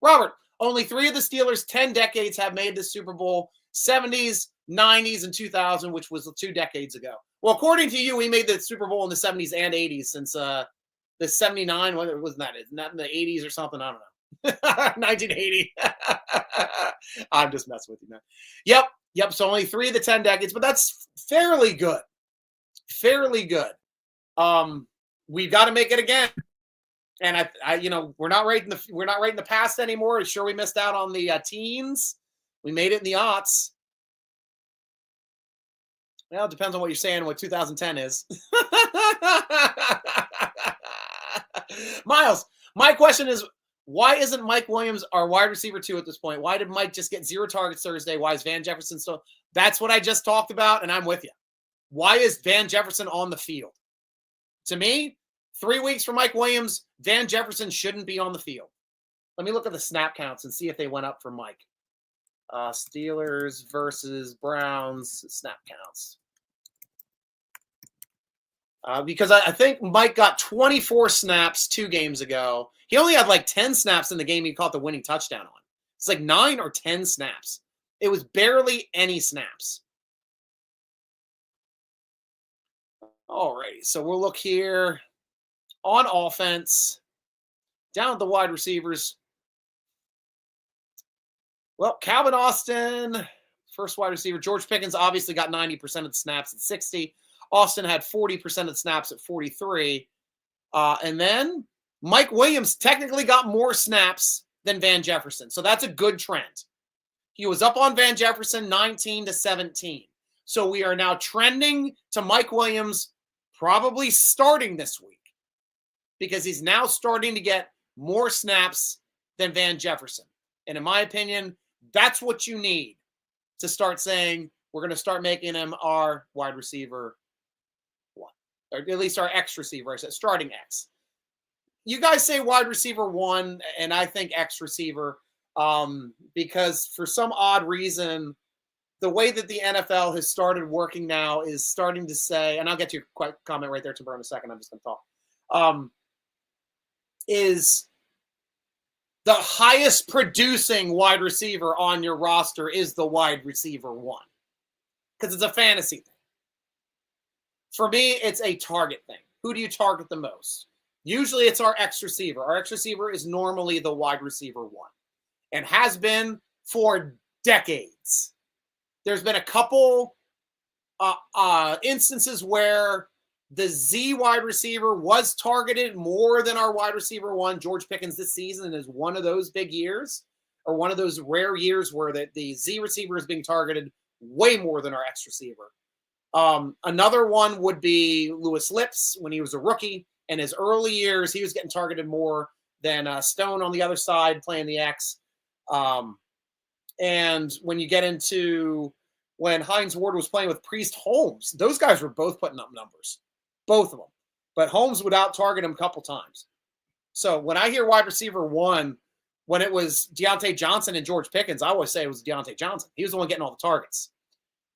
Robert, only 3 of the Steelers' 10 decades have made the Super Bowl. 70s, 90s, and 2000, which was 2 decades ago. Well, according to you, we made the Super Bowl in the 70s and 80s since the 79, what wasn't that? Not in the 80s or something? I don't know. 1980. I'm just messing with you, man. Yep. So only 3 of the 10 decades, but that's fairly good. We've got to make it again. And we're not right in the past anymore. Sure, we missed out on the teens. We made it in the aughts. Well, it depends on what you're saying, what 2010 is. Miles, my question is, why isn't Mike Williams our wide receiver 2 at this point? Why did Mike just get 0 targets Thursday? Why is Van Jefferson still? That's what I just talked about, and I'm with you. Why is Van Jefferson on the field? To me, 3 weeks for Mike Williams, Van Jefferson shouldn't be on the field. Let me look at the snap counts and see if they went up for Mike. Steelers versus Browns snap counts. Because I think Mike got 24 snaps 2 games ago. He only had like 10 snaps in the game he caught the winning touchdown on. It's like 9 or 10 snaps. It was barely any snaps. Alrighty, so we'll look here on offense, down at the wide receivers. Well, Calvin Austin, first wide receiver. George Pickens obviously got 90% of the snaps at 60. Austin had 40% of the snaps at 43. And then Mike Williams technically got more snaps than Van Jefferson. So that's a good trend. He was up on Van Jefferson 19-17. So we are now trending to Mike Williams probably starting this week because he's now starting to get more snaps than Van Jefferson. And in my opinion, that's what you need to start saying we're going to start making him our wide receiver 1, or at least our X receiver. I said starting X. You guys say wide receiver 1, and I think X receiver because for some odd reason, the way that the NFL has started working now is starting to say, and I'll get to your comment right there, Timber, in a second. I'm just going to talk. Is the highest producing wide receiver on your roster is the wide receiver 1 because it's a fantasy thing. For me, it's a target thing. Who do you target the most? Usually it's our X receiver. Our X receiver is normally the wide receiver 1 and has been for decades. There's been a couple instances where The Z wide receiver was targeted more than our wide receiver one, George Pickens, this season, is one of those big years, or one of those rare years where the Z receiver is being targeted way more than our X receiver. Another one would be Lewis Lips when he was a rookie. In his early years, he was getting targeted more than Stone on the other side playing the X. And when you get into when Hines Ward was playing with Priest Holmes, those guys were both putting up numbers, both of them. But Holmes would out-target him a couple times. So when I hear wide receiver one, when it was Deontay Johnson and George Pickens, I always say it was Deontay Johnson. He was the one getting all the targets.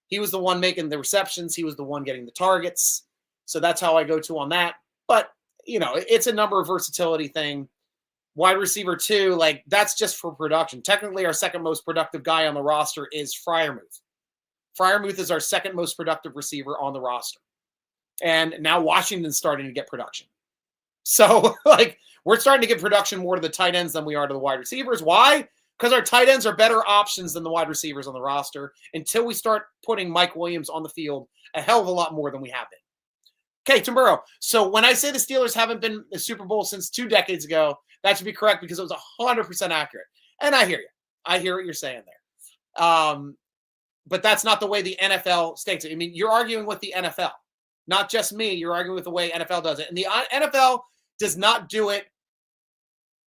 He was the one making the receptions. He was the one getting the targets. So that's how I go to on that. But, you know, it's a number of versatility thing. Wide receiver two, like, that's just for production. Technically, our second most productive guy on the roster is Freiermuth. Freiermuth is our second most productive receiver on the roster. And now Washington's starting to get production. So, like, we're starting to get production more to the tight ends than we are to the wide receivers. Why? Because our tight ends are better options than the wide receivers on the roster until we start putting Mike Williams on the field a hell of a lot more than we have been. Okay, Tim Burrow. So when I say the Steelers haven't been the Super Bowl since 2 decades ago, that should be correct because it was 100% accurate. And I hear you. I hear what you're saying there. But that's not the way the NFL states it. I mean, you're arguing with the NFL, not just me. You're arguing with the way NFL does it. And the NFL does not do it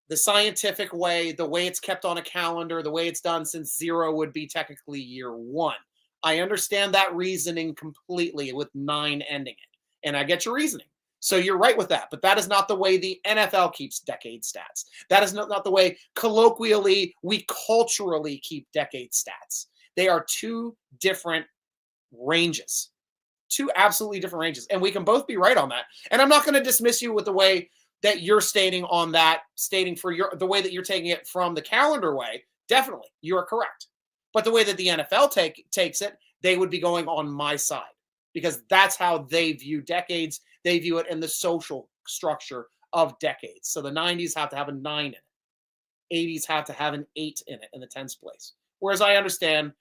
the scientific way, the way it's kept on a calendar, the way it's done since 0 would be technically year 1. I understand that reasoning completely with 9 ending it. And I get your reasoning. So you're right with that. But that is not the way the NFL keeps decade stats. That is not the way colloquially we culturally keep decade stats. They are 2 different ranges. 2 absolutely different ranges. And we can both be right on that. And I'm not going to dismiss you with the way that you're stating on that, stating for the way that you're taking it from the calendar way. Definitely, you are correct. But the way that the NFL takes it, they would be going on my side because that's how they view decades. They view it in the social structure of decades. So the 90s have to have a 9 in it. 80s have to have an 8 in it in the 10th place. Whereas I understand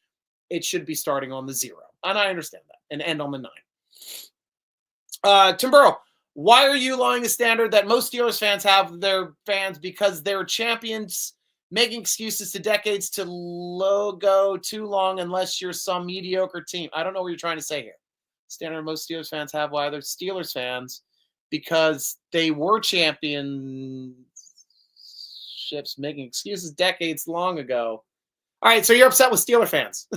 it should be starting on the 0. And I understand that. And end on the 9. Tim Burrow, why are you lowering the standard that most Steelers fans have their fans because they're champions making excuses to decades to go too long unless you're some mediocre team? I don't know what you're trying to say here. Standard most Steelers fans have why they're Steelers fans because they were championships making excuses decades long ago. All right, so you're upset with Steeler fans.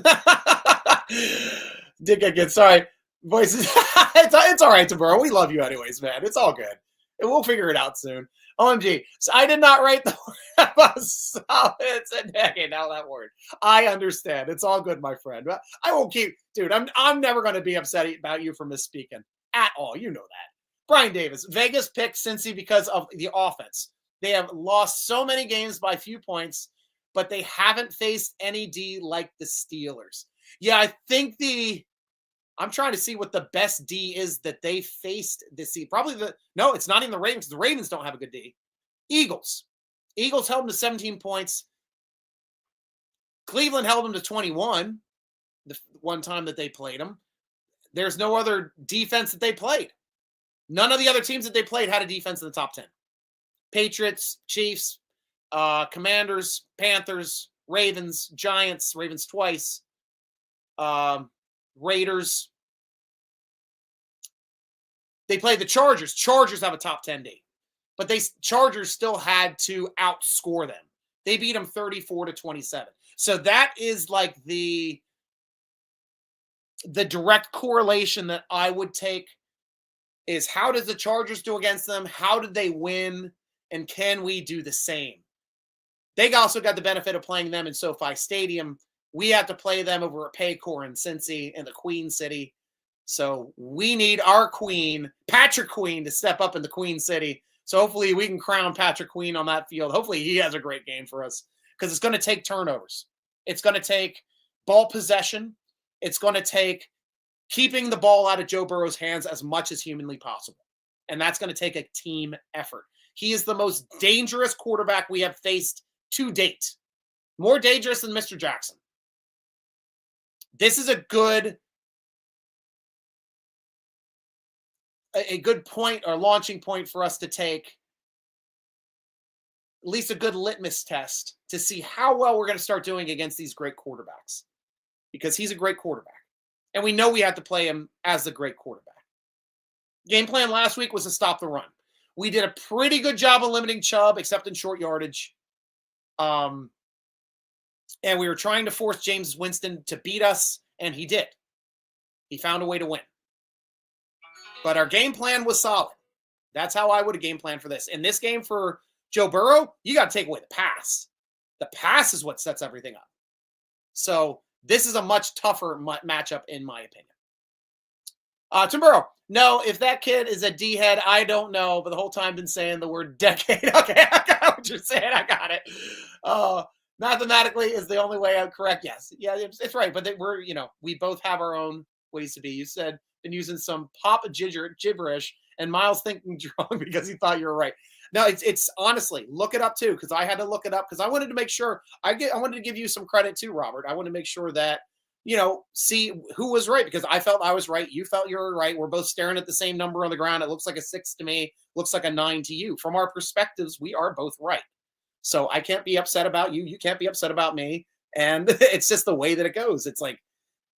Did get good. Sorry. Voices. It's all right, Taburo. We love you anyways, man. It's all good. And we'll figure it out soon. OMG. So I did not write the word about solid. It's a decade. Now that word. I understand. It's all good, my friend. I won't keep, dude. I'm never going to be upset about you for misspeaking at all. You know that. Brian Davis. Vegas picked Cincy because of the offense. They have lost so many games by few points, but they haven't faced any D like the Steelers. Yeah, I think I'm trying to see what the best D is that they faced this season. Probably no, it's not even the Ravens. The Ravens don't have a good D. Eagles held them to 17 points. Cleveland held them to 21 the one time that they played them. There's no other defense that they played. None of the other teams that they played had a defense in the top 10. Patriots, Chiefs, Commanders, Panthers, Ravens, Giants, Ravens twice, Raiders. They played the Chargers. Chargers have a top 10 D. But Chargers still had to outscore them. They beat them 34-27. So that is like the direct correlation that I would take is how does the Chargers do against them? How did they win? And can we do the same? They also got the benefit of playing them in SoFi Stadium. We have to play them over at Paycor in Cincy in the Queen City. So we need our Queen, Patrick Queen, to step up in the Queen City. So hopefully we can crown Patrick Queen on that field. Hopefully he has a great game for us because it's going to take turnovers. It's going to take ball possession. It's going to take keeping the ball out of Joe Burrow's hands as much as humanly possible. And that's going to take a team effort. He is the most dangerous quarterback we have faced to date. More dangerous than Mr. Jackson. This is a good a good point or launching point for us to take at least a good litmus test to see how well we're going to start doing against these great quarterbacks, because he's a great quarterback. And we know we have to play him as the great quarterback. Game plan last week was to stop the run. We did a pretty good job of limiting Chubb, except in short yardage. And we were trying to force James Winston to beat us, and he did. He found a way to win. But our game plan was solid. That's how I would have game planned for this. In this game for Joe Burrow, you got to take away the pass. The pass is what sets everything up. So this is a much tougher matchup, in my opinion. Tim Burrow, no, if that kid is a D-head, I don't know, but the whole time I've been saying the word decade. Okay, I got what you're saying. I got it. Mathematically is the only way I'm correct. Yes. Yeah, it's right. But we both have our own ways to be. You said been using some pop gibberish, and Miles thinking wrong because he thought you were right. No, it's honestly, look it up too, because I had to look it up because I wanted to make sure I wanted to give you some credit too, Robert. I wanted to make sure that, see who was right, because I felt I was right. You felt you were right. We're both staring at the same number on the ground. It looks like a 6 to me, looks like a 9 to you. From our perspectives, we are both right. So I can't be upset about you. You can't be upset about me. And it's just the way that it goes. It's like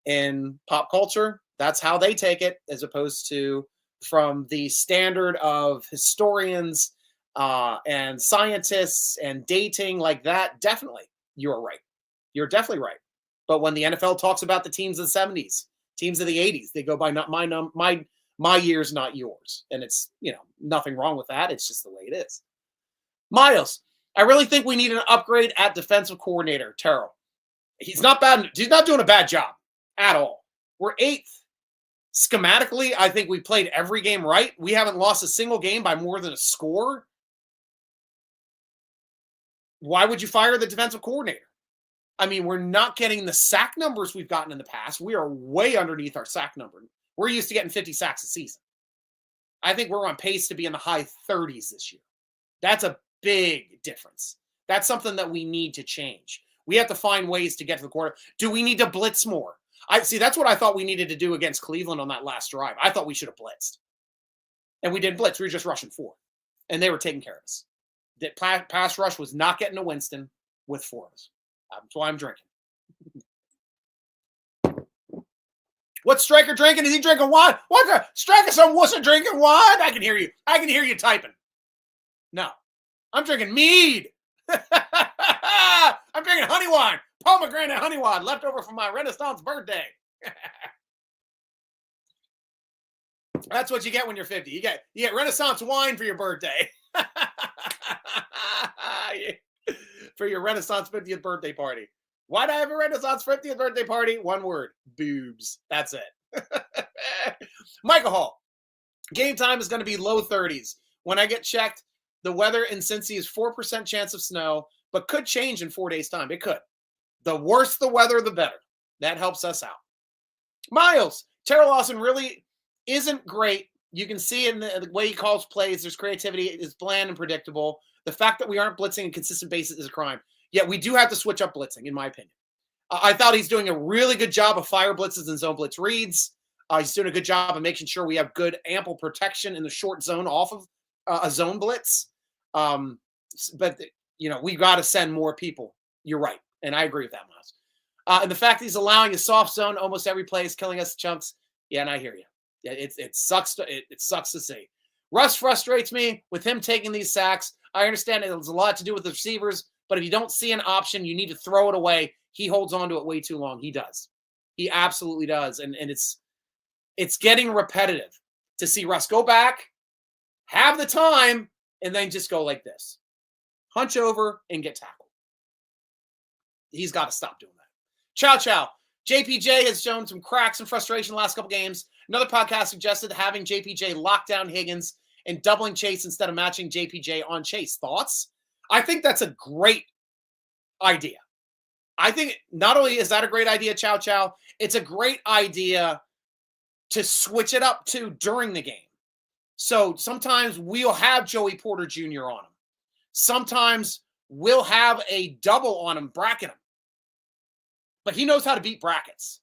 in pop culture, that's how they take it, as opposed to from the standard of historians and scientists and dating like that. Definitely, you're right. You're definitely right. But when the NFL talks about the teams of the 70s, teams of the 80s, they go by not my years, not yours. And it's, nothing wrong with that. It's just the way it is. Miles, I really think we need an upgrade at defensive coordinator, Terrell. He's not bad. He's not doing a bad job at all. We're 8th. Schematically, I think we played every game right. We haven't lost a single game by more than a score. Why would you fire the defensive coordinator? I mean, we're not getting the sack numbers we've gotten in the past. We are way underneath our sack number. We're used to getting 50 sacks a season. I think we're on pace to be in the high 30s this year. That's a big difference. That's something that we need to change. We have to find ways to get to the quarter. Do we need to blitz more? That's what I thought we needed to do against Cleveland on that last drive. I thought we should have blitzed. And we didn't blitz. We were just rushing 4. And they were taking care of us. That pass rush was not getting to Winston with 4 of us. That's why I'm drinking. What's Stryker drinking? Is he drinking wine? What? Stryker some wasn't drinking wine? I can hear you. I can hear you typing. No. I'm drinking mead. I'm drinking honey wine. Pomegranate honey wine left over from my Renaissance birthday. That's what you get when you're 50. You get Renaissance wine for your birthday. For your Renaissance 50th birthday party. Why'd I have a Renaissance 50th birthday party? One word. Boobs. That's it. Michael Hall. Game time is going to be low 30s. When I get checked, the weather in Cincy is 4% chance of snow, but could change in 4 days' time. It could. The worse the weather, the better. That helps us out. Miles. Terrell Lawson really isn't great. You can see in the way he calls plays, there's creativity. It's bland and predictable. The fact that we aren't blitzing on a consistent basis is a crime. Yet we do have to switch up blitzing, in my opinion. I thought he's doing a really good job of fire blitzes and zone blitz reads. He's doing a good job of making sure we have good, ample protection in the short zone off of a zone blitz. But we got to send more people. You're right. And I agree with that, Miles. And the fact that he's allowing a soft zone almost every play is killing us chunks. Yeah, and I hear you. Yeah, it sucks. It sucks to see. Russ frustrates me with him taking these sacks. I understand it has a lot to do with the receivers, but if you don't see an option, you need to throw it away. He holds on to it way too long. He does. He absolutely does. And it's getting repetitive to see Russ go back, have the time, and then just go like this. Hunch over and get tackled. He's got to stop doing that. Chow Chow. JPJ has shown some cracks and frustration the last couple games. Another podcast suggested having JPJ lock down Higgins and doubling Chase instead of matching JPJ on Chase. Thoughts? I think that's a great idea. I think not only is that a great idea, Chow Chow, it's a great idea to switch it up to during the game. So sometimes we'll have Joey Porter Jr. on him. Sometimes we'll have a double on him, bracket him. But he knows how to beat brackets.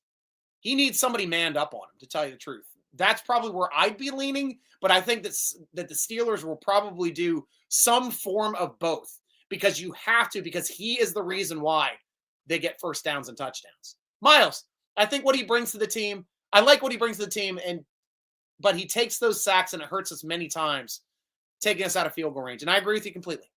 He needs somebody manned up on him, to tell you the truth. That's probably where I'd be leaning, but I think that the Steelers will probably do some form of both because you have to, because he is the reason why they get first downs and touchdowns. Miles, I think what he brings to the team, I like what he brings to the team, but he takes those sacks and it hurts us many times, taking us out of field goal range. And I agree with you completely.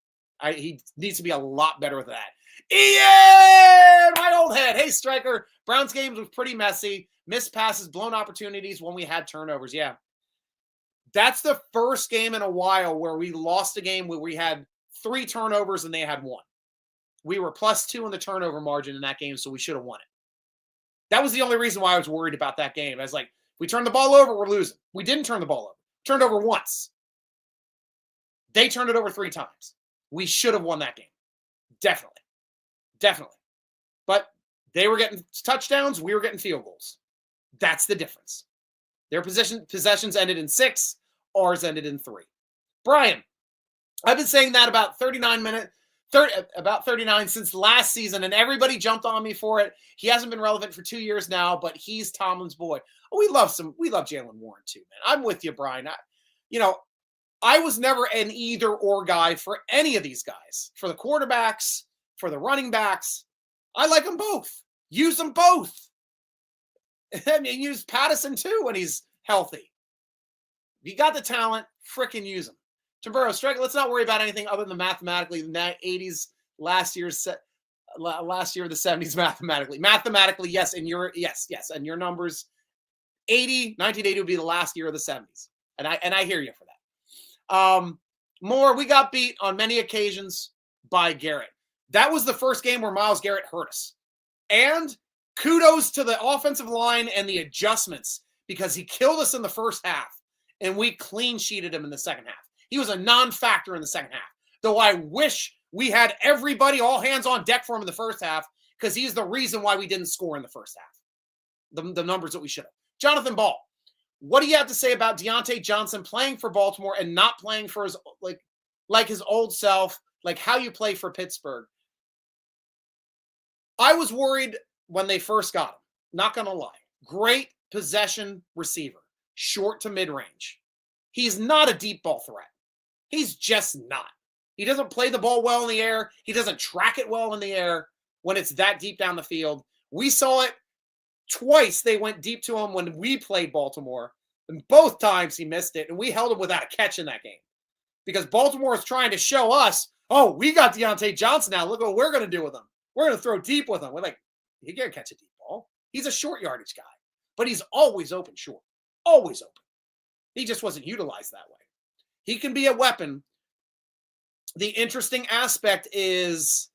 He needs to be a lot better with that. Ian, my old head. Hey, Stryker. Browns games was pretty messy. Missed passes, blown opportunities when we had turnovers. Yeah. That's the first game in a while where we lost a game where we had 3 turnovers and they had 1. We were +2 in the turnover margin in that game, so we should have won it. That was the only reason why I was worried about that game. I was like, we turned the ball over, we're losing. We didn't turn the ball over. Turned over once. They turned it over 3 times. We should have won that game. Definitely. But they were getting touchdowns. We were getting field goals. That's the difference. Their possessions ended in 6. Ours ended in 3. Brian, I've been saying that about 39 since last season, and everybody jumped on me for it. He hasn't been relevant for 2 years now, but he's Tomlin's boy. Oh, we love Jaylen Warren too, man. I'm with you, Brian. I was never an either-or guy for any of these guys. For the quarterbacks, for the running backs, I like them both. Use them both. I mean, use Patterson too when he's healthy. If you got the talent, frickin' use him. Tim Burrow, Stryker, let's not worry about anything other than mathematically the 80s, last year of the 70s mathematically. Mathematically, yes, and and your numbers, 1980 would be the last year of the 70s. And I hear you for that. More, we got beat on many occasions by Garrett. That was the first game where Myles Garrett hurt us. And kudos to the offensive line and the adjustments because he killed us in the first half and we clean sheeted him in the second half. He was a non-factor in the second half, though I wish we had everybody all hands on deck for him in the first half because he's the reason why we didn't score in the first half. The numbers that we should have. Jonathan Ball, what do you have to say about Deontay Johnson playing for Baltimore and not playing for his like his old self, like how you play for Pittsburgh? I was worried when they first got him. Not going to lie. Great possession receiver. Short to mid-range. He's not a deep ball threat. He's just not. He doesn't play the ball well in the air. He doesn't track it well in the air when it's that deep down the field. We saw it twice. They went deep to him when we played Baltimore. And both times he missed it. And we held him without a catch in that game. Because Baltimore is trying to show us, oh, we got Deontay Johnson now. Look what we're going to do with him. We're going to throw deep with him. We're like, he can't catch a deep ball. He's a short yardage guy. But he's always open short. Always open. He just wasn't utilized that way. He can be a weapon. The interesting aspect is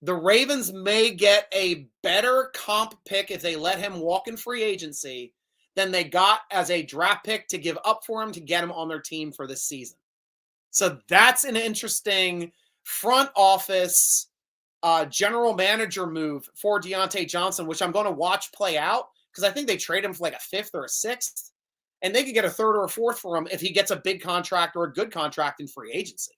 the Ravens may get a better comp pick if they let him walk in free agency than they got as a draft pick to give up for him to get him on their team for this season. So that's an interesting front office general manager move for Deontay Johnson, which I'm going to watch play out because I think they trade him for like a 5th or a 6th. And they could get a 3rd or a 4th for him if he gets a big contract or a good contract in free agency.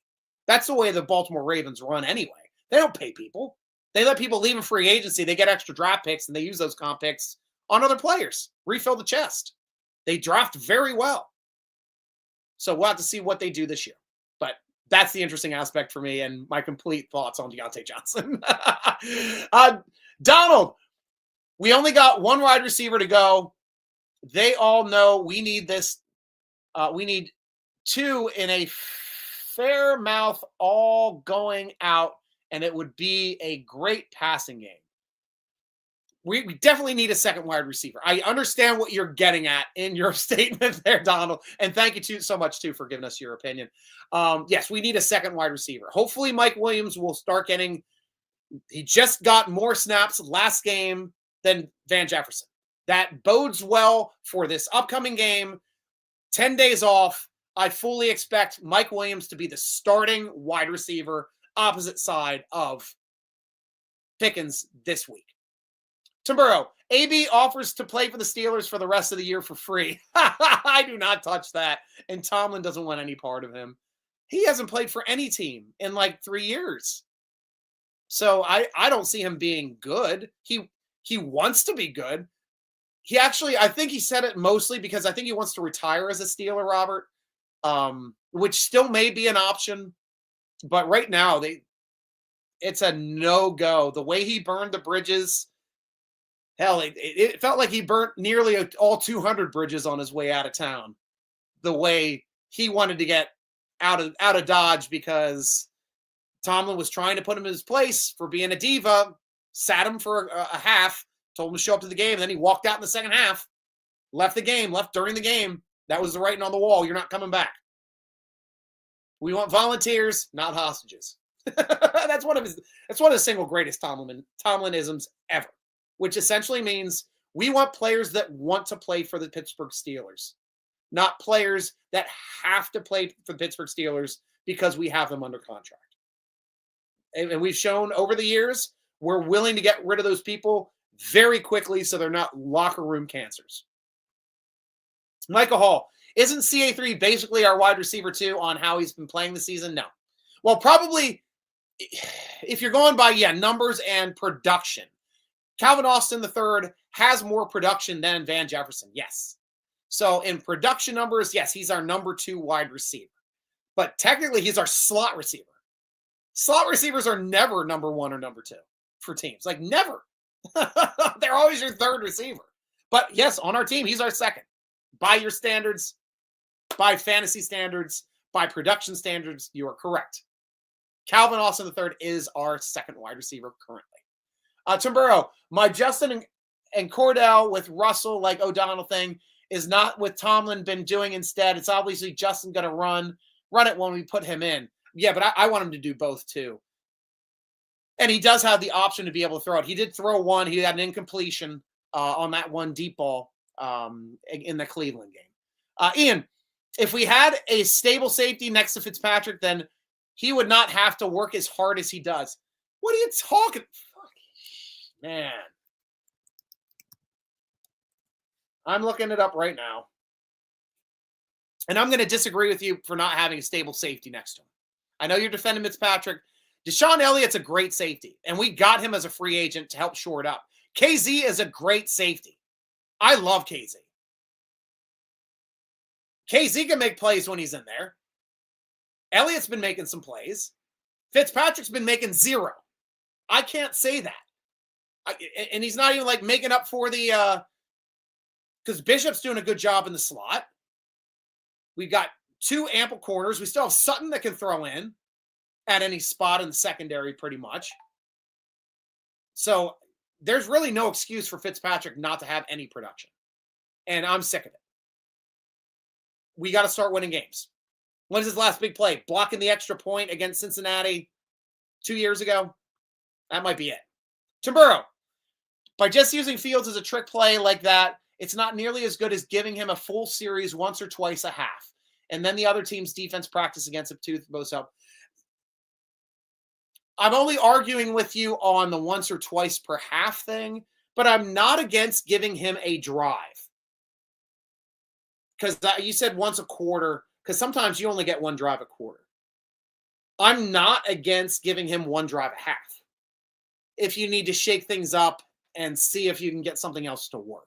That's the way the Baltimore Ravens run anyway. They don't pay people. They let people leave in free agency. They get extra draft picks, and they use those comp picks on other players. Refill the chest. They draft very well. So we'll have to see what they do this year. But that's the interesting aspect for me and my complete thoughts on Deontay Johnson. Donald, we only got 1 wide receiver to go. They all know we need this. We need 2 in a fair mouth all going out, and it would be a great passing game. We definitely need a second wide receiver. I understand what you're getting at in your statement there, Donald, and thank you so much, too, for giving us your opinion. Yes, we need a second wide receiver. Hopefully Mike Williams will start getting – he just got more snaps last game than Van Jefferson. That bodes well for this upcoming game. 10 days off. I fully expect Mike Williams to be the starting wide receiver opposite side of Pickens this week. Tim Burrow, AB offers to play for the Steelers for the rest of the year for free. I do not touch that. And Tomlin doesn't want any part of him. He hasn't played for any team in like 3 years. So I don't see him being good. He wants to be good. he actually, I think he said it mostly because I think he wants to retire as a Steeler, Robert, which still may be an option. But right now, it's a no-go. The way he burned the bridges, hell, it felt like he burnt nearly all 200 bridges on his way out of town. The way he wanted to get out of Dodge because Tomlin was trying to put him in his place for being a diva, sat him for a half, told him to show up to the game, and then he walked out in the second half, left during the game. That was the writing on the wall. You're not coming back. We want volunteers, not hostages. That's one of the single greatest Tomlinisms ever, which essentially means we want players that want to play for the Pittsburgh Steelers, not players that have to play for the Pittsburgh Steelers because we have them under contract. And we've shown over the years, we're willing to get rid of those people very quickly so they're not locker room cancers. Michael Hall, isn't CA3 basically our wide receiver too on how he's been playing the season? No. Well, probably if you're going by, numbers and production, Calvin Austin III has more production than Van Jefferson. Yes. So in production numbers, yes, he's our number 2 wide receiver. But technically, he's our slot receiver. Slot receivers are never number 1 or number 2 for teams. Like, never. They're always your third receiver. But yes, on our team, he's our second. By your standards, by fantasy standards, by production standards, you are correct. Calvin Austin III is our second wide receiver currently. Tim Burrow, my Justin and Cordell with Russell, like O'Donnell thing, is not what Tomlin been doing instead. It's obviously Justin going to run it when we put him in. Yeah, but I want him to do both too. And he does have the option to be able to throw it. He did throw one. He had an incompletion on that one deep ball in the Cleveland game. Ian, if we had a stable safety next to Fitzpatrick, then he would not have to work as hard as he does. What are you talking? Man. I'm looking it up right now. And I'm going to disagree with you for not having a stable safety next to him. I know you're defending Fitzpatrick. Deshaun Elliott's a great safety, and we got him as a free agent to help shore it up. KZ is a great safety. I love KZ. KZ can make plays when he's in there. Elliott's been making some plays. Fitzpatrick's been making 0. I can't say that. And he's not even like making up for the because Bishop's doing a good job in the slot. We've got 2 ample corners. We still have Sutton that can throw in at any spot in the secondary pretty much. So there's really no excuse for Fitzpatrick not to have any production. And I'm sick of it. We got to start winning games. When's his last big play? Blocking the extra point against Cincinnati 2 years ago? That might be it. Tim Burrow, by just using Fields as a trick play like that, it's not nearly as good as giving him a full series once or twice a half. And then the other team's defense practice against him too, most help. I'm only arguing with you on the once or twice per half thing, but I'm not against giving him a drive. Because you said once a quarter, because sometimes you only get 1 drive a quarter. I'm not against giving him 1 drive a half. If you need to shake things up and see if you can get something else to work.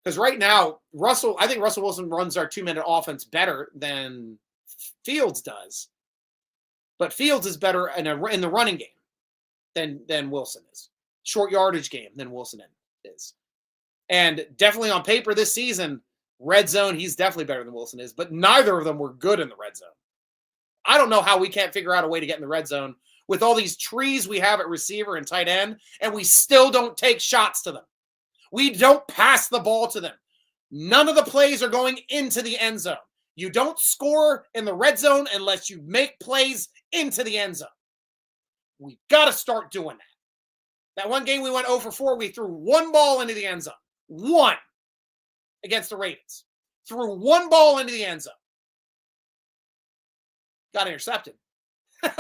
Because right now, I think Russell Wilson runs our 2-minute offense better than Fields does. But Fields is better in the running game than Wilson is. Short yardage game than Wilson is. And definitely on paper this season, red zone, he's definitely better than Wilson is. But neither of them were good in the red zone. I don't know how we can't figure out a way to get in the red zone with all these trees we have at receiver and tight end, and we still don't take shots to them. We don't pass the ball to them. None of the plays are going into the end zone. You don't score in the red zone unless you make plays into the end zone. We got to start doing that. That one game we went 0 for 4, we threw 1 ball into the end zone. 1 against the Ravens. Threw 1 ball into the end zone. Got intercepted. But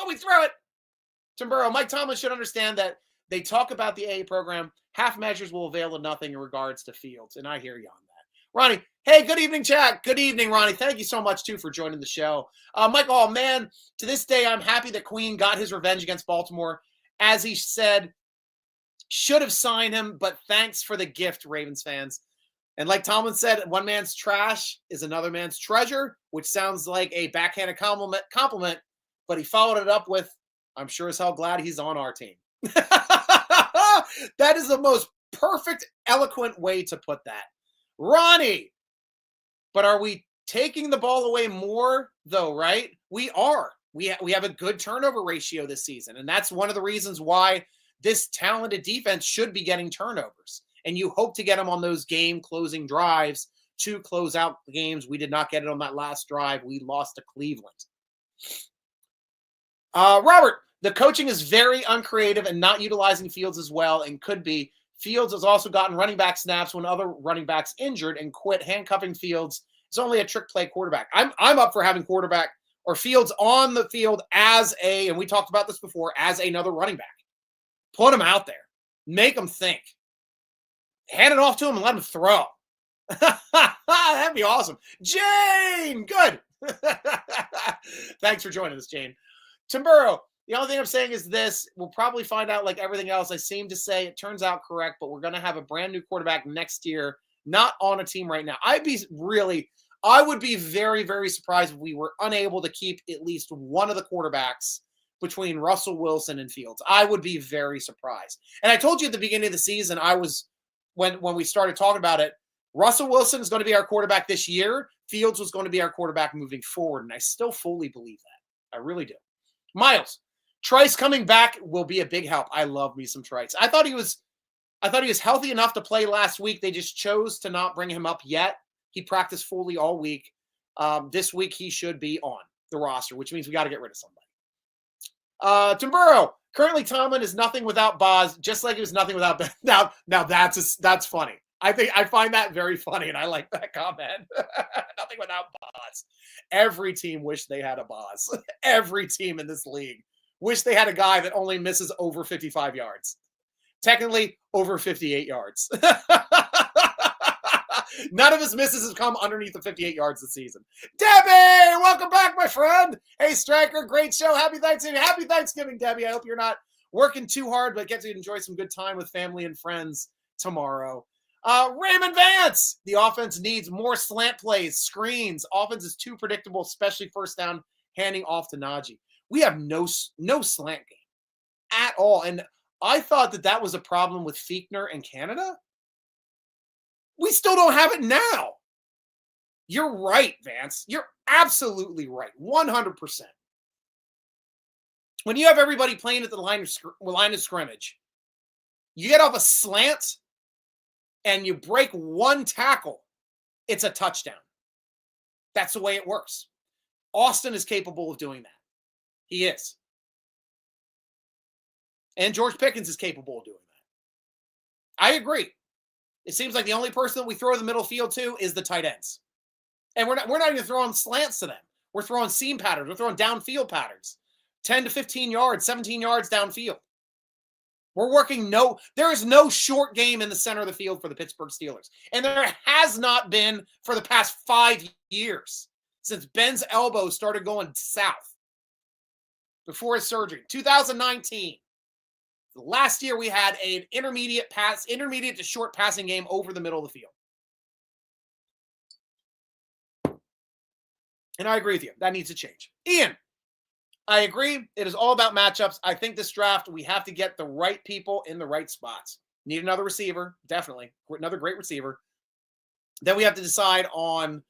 we threw it. Tim Burrow, Mike Tomlin should understand that they talk about the AA program. Half measures will avail to nothing in regards to Fields. And I hear you on that. Ronnie, hey, good evening, chat. Good evening, Ronnie. Thank you so much, too, for joining the show. Michael, oh, man, to this day, I'm happy that Queen got his revenge against Baltimore. As he said, Should have signed him, but thanks for the gift, Ravens fans. And like Tomlin said, one man's trash is another man's treasure, which sounds like a backhanded compliment, but he followed it up with, I'm sure as hell glad he's on our team. That is the most perfect, eloquent way to put that. Ronnie, but are we taking the ball away more, though, right? We are. We have a good turnover ratio this season, and that's one of the reasons why this talented defense should be getting turnovers. And you hope to get them on those game-closing drives to close out the games. We did not get it on that last drive. We lost to Cleveland. Robert, the coaching is very uncreative and not utilizing Fields as well, and could be. Fields has also gotten running back snaps when other running backs injured and quit handcuffing Fields. It's only a trick play quarterback. I'm up for having quarterback or Fields on the field as and we talked about this before, as another running back. Put him out there. Make him think. Hand it off to him and let him throw. That'd be awesome. Jane, good. Thanks for joining us, Jane. Timburo, the only thing I'm saying is this. We'll probably find out like everything else. I seem to say it turns out correct, but we're going to have a brand new quarterback next year, not on a team right now. I would be very, very surprised if we were unable to keep at least one of the quarterbacks between Russell Wilson and Fields. I would be very surprised. And I told you at the beginning of the season, when we started talking about it, Russell Wilson is going to be our quarterback this year. Fields was going to be our quarterback moving forward. And I still fully believe that. I really do. Miles, Trice coming back will be a big help. I love me some Trice. I thought he was healthy enough to play last week. They just chose to not bring him up yet. He practiced fully all week. This week he should be on the roster, which means we got to get rid of somebody. Timburo, currently Tomlin is nothing without Boz, just like he was nothing without Ben. Now that's funny. I find that very funny, and I like that comment. Nothing without Boz. Every team wished they had a Boz. Every team in this league wish they had a guy that only misses over 55 yards. Technically, over 58 yards. None of his misses have come underneath the 58 yards this season. Debbie, welcome back, my friend. Hey, Stryker, great show. Happy Thanksgiving. Happy Thanksgiving, Debbie. I hope you're not working too hard, but get to enjoy some good time with family and friends tomorrow. Raymond Vance, the offense needs more slant plays, screens. Offense is too predictable, especially first down, handing off to Najee. We have no slant game at all. And I thought that was a problem with Fiechner in Canada. We still don't have it now. You're right, Vance. You're absolutely right. 100%. When you have everybody playing at the line of scrimmage, you get off a slant and you break one tackle, it's a touchdown. That's the way it works. Austin is capable of doing that. He is. And George Pickens is capable of doing that. I agree. It seems like the only person that we throw in the middle field to is the tight ends. And we're not even throwing slants to them. We're throwing seam patterns. We're throwing downfield patterns. 10 to 15 yards, 17 yards downfield. We're working there is no short game in the center of the field for the Pittsburgh Steelers. And there has not been for the past 5 years since Ben's elbow started going south before his surgery. 2019. Last year, we had an intermediate to short passing game over the middle of the field. And I agree with you. That needs to change. Ian, I agree. It is all about matchups. I think this draft, we have to get the right people in the right spots. Need another receiver, definitely. Another great receiver. Then we have to decide on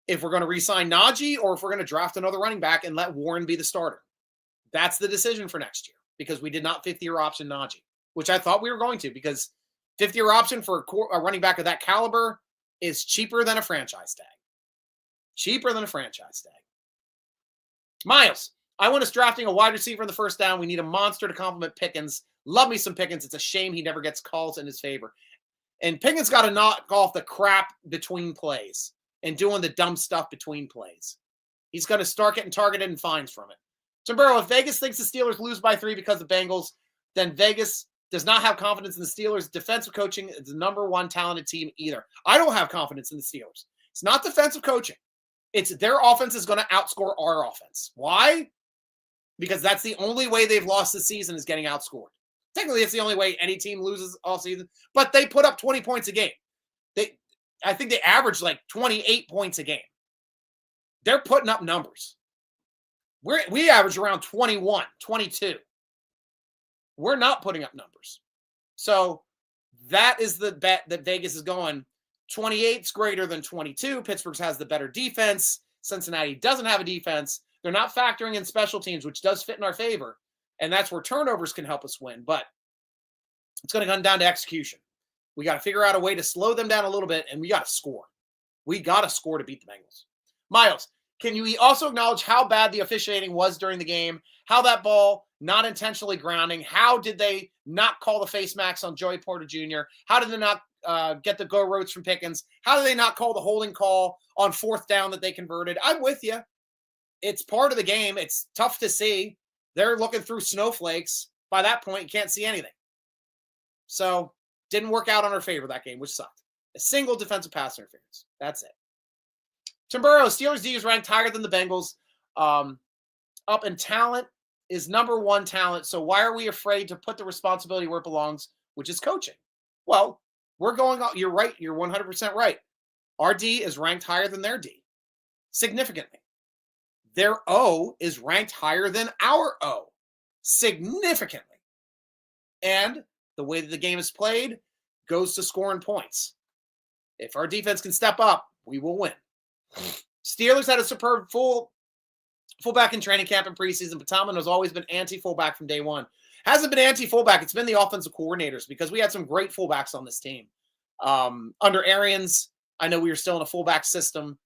if we're going to re-sign Najee or if we're going to draft another running back and let Warren be the starter. That's the decision for next year. Because we did not fifth-year option Najee, which I thought we were going to, because fifth-year option for a running back of that caliber is cheaper than a franchise tag. Cheaper than a franchise tag. Miles, I want us drafting a wide receiver in the first down. We need a monster to complement Pickens. Love me some Pickens. It's a shame he never gets calls in his favor. And Pickens got to knock off the crap between plays and doing the dumb stuff between plays. He's going to start getting targeted and fines from it. Timburo, if Vegas thinks the Steelers lose by 3 because of Bengals, then Vegas does not have confidence in the Steelers. Defensive coaching is the number one talented team either. I don't have confidence in the Steelers. It's not defensive coaching. It's their offense is going to outscore our offense. Why? Because that's the only way they've lost this season is getting outscored. Technically, it's the only way any team loses all season, but they put up 20 points a game. I think they average like 28 points a game. They're putting up numbers. We average around 21, 22. We're not putting up numbers. So that is the bet that Vegas is going. 28's greater than 22. Pittsburgh has the better defense. Cincinnati doesn't have a defense. They're not factoring in special teams, which does fit in our favor. And that's where turnovers can help us win. But it's going to come down to execution. We got to figure out a way to slow them down a little bit, and we got to score. We got to score to beat the Bengals. Miles, can you also acknowledge how bad the officiating was during the game? How that ball not intentionally grounding? How did they not call the face mask on Joey Porter Jr.? How did they not get the go roads from Pickens? How did they not call the holding call on 4th down that they converted? I'm with you. It's part of the game. It's tough to see. They're looking through snowflakes. By that point, you can't see anything. So didn't work out on our favor that game, which sucked. A single defensive pass interference. That's it. Tim Burrows, Steelers D is ranked higher than the Bengals. Up in talent is number 1 talent. So why are we afraid to put the responsibility where it belongs, which is coaching? Well, we're going on. You're right. You're 100% right. Our D is ranked higher than their D, significantly. Their O is ranked higher than our O, significantly. And the way that the game is played goes to scoring points. If our defense can step up, we will win. Steelers had a superb fullback in training camp and preseason, but Tomlin has always been anti-fullback from day one. Hasn't been anti-fullback. It's been the offensive coordinators because we had some great fullbacks on this team. Under Arians, I know we were still in a fullback system.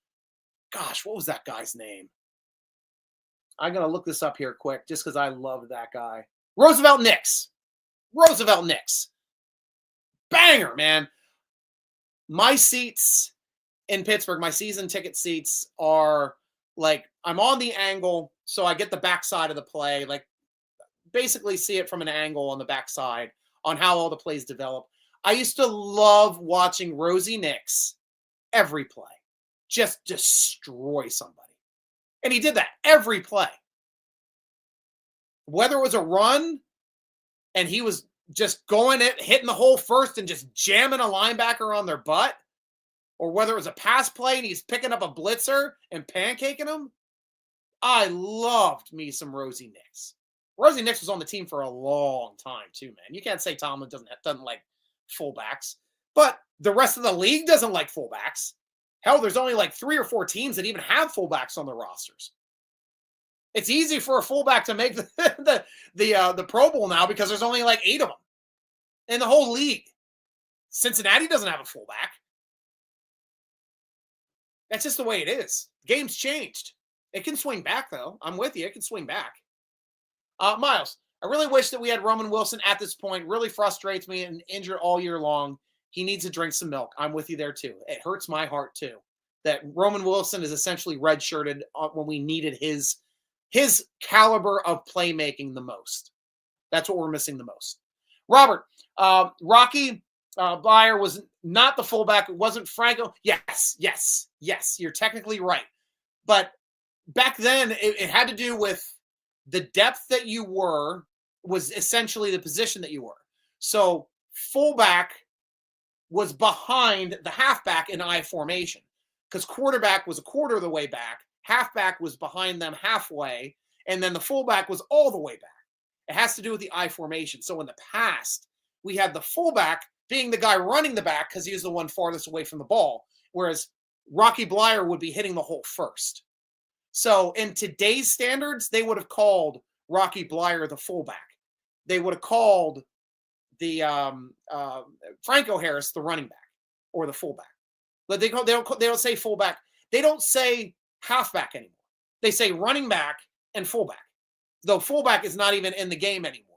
Gosh, what was that guy's name? I'm going to look this up here quick just because I love that guy. Roosevelt Nix. Banger, man. My seats in Pittsburgh, my season ticket seats are like, I'm on the angle, so I get the backside of the play, like basically see it from an angle on the backside on how all the plays develop. I used to love watching Rosie Nix every play, just destroy somebody. And he did that every play. Whether it was a run and he was just going it, hitting the hole first and just jamming a linebacker on their butt, or whether it was a pass play and he's picking up a blitzer and pancaking him, I loved me some Rosie Nix. Rosie Nix was on the team for a long time too, man. You can't say Tomlin doesn't like fullbacks, but the rest of the league doesn't like fullbacks. Hell, there's only like 3 or 4 teams that even have fullbacks on their rosters. It's easy for a fullback to make the Pro Bowl now because there's only like 8 of them in the whole league. Cincinnati doesn't have a fullback. That's just the way it is. Game's changed. It can swing back, though. I'm with you. It can swing back. Miles, I really wish that we had Roman Wilson at this point. Really frustrates me and injured all year long. He needs to drink some milk. I'm with you there, too. It hurts my heart, too, that Roman Wilson is essentially redshirted when we needed his caliber of playmaking the most. That's what we're missing the most. Robert, Rocky Bleier was not the fullback. It wasn't Franco. Yes. You're technically right. But back then, it had to do with the depth that you was essentially the position that you were. So fullback was behind the halfback in I formation because quarterback was a quarter of the way back. Halfback was behind them halfway, and then the fullback was all the way back. It has to do with the I formation. So in the past, we had the fullback being the guy running the back because he was the one farthest away from the ball, whereas Rocky Bleier would be hitting the hole first. So in today's standards, they would have called Rocky Bleier the fullback. They would have called the Franco Harris the running back or the fullback. But they don't say fullback. They don't say halfback anymore. They say running back and fullback. Though fullback is not even in the game anymore.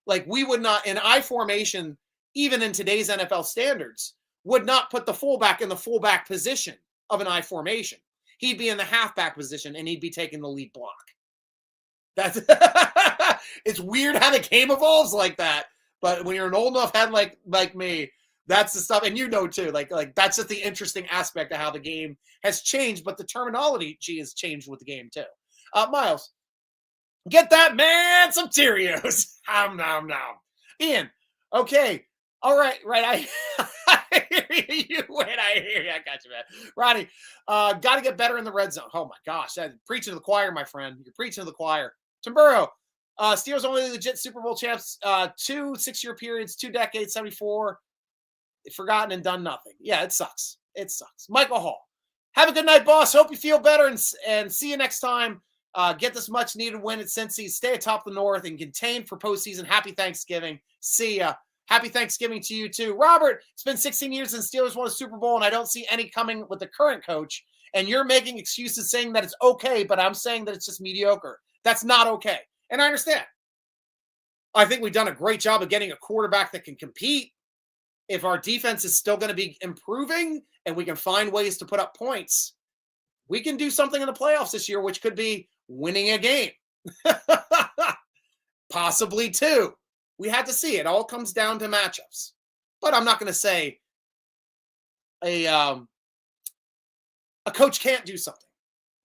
Like we would not, in I formation, even in today's NFL standards, would not put the fullback in the fullback position of an I formation. He'd be in the halfback position and he'd be taking the lead block. That's it's weird how the game evolves like that. But when you're an old enough head like me, that's the stuff, and you know too, like that's just the interesting aspect of how the game has changed, but the terminology has changed with the game too. Miles, get that man some Cheerios. Nom nom nom. Ian, okay. All right, right. I hear you win. I hear you. I got you, man. Ronnie, got to get better in the red zone. Oh, my gosh. Preaching to the choir, my friend. You're preaching to the choir. Timburo, Steelers only legit Super Bowl champs, 2 6-year periods, 2 decades, 74. Forgotten and done nothing. Yeah, it sucks. It sucks. Michael Hall, have a good night, boss. Hope you feel better and see you next time. Get this much needed win at Cincy. Stay atop the North and contain for postseason. Happy Thanksgiving. See ya. Happy Thanksgiving to you too. Robert, it's been 16 years since Steelers won a Super Bowl, and I don't see any coming with the current coach. And you're making excuses saying that it's okay, but I'm saying that it's just mediocre. That's not okay. And I understand. I think we've done a great job of getting a quarterback that can compete. If our defense is still going to be improving and we can find ways to put up points, we can do something in the playoffs this year, which could be winning a game. Possibly two. We had to see. It all comes down to matchups. But I'm not going to say a coach can't do something,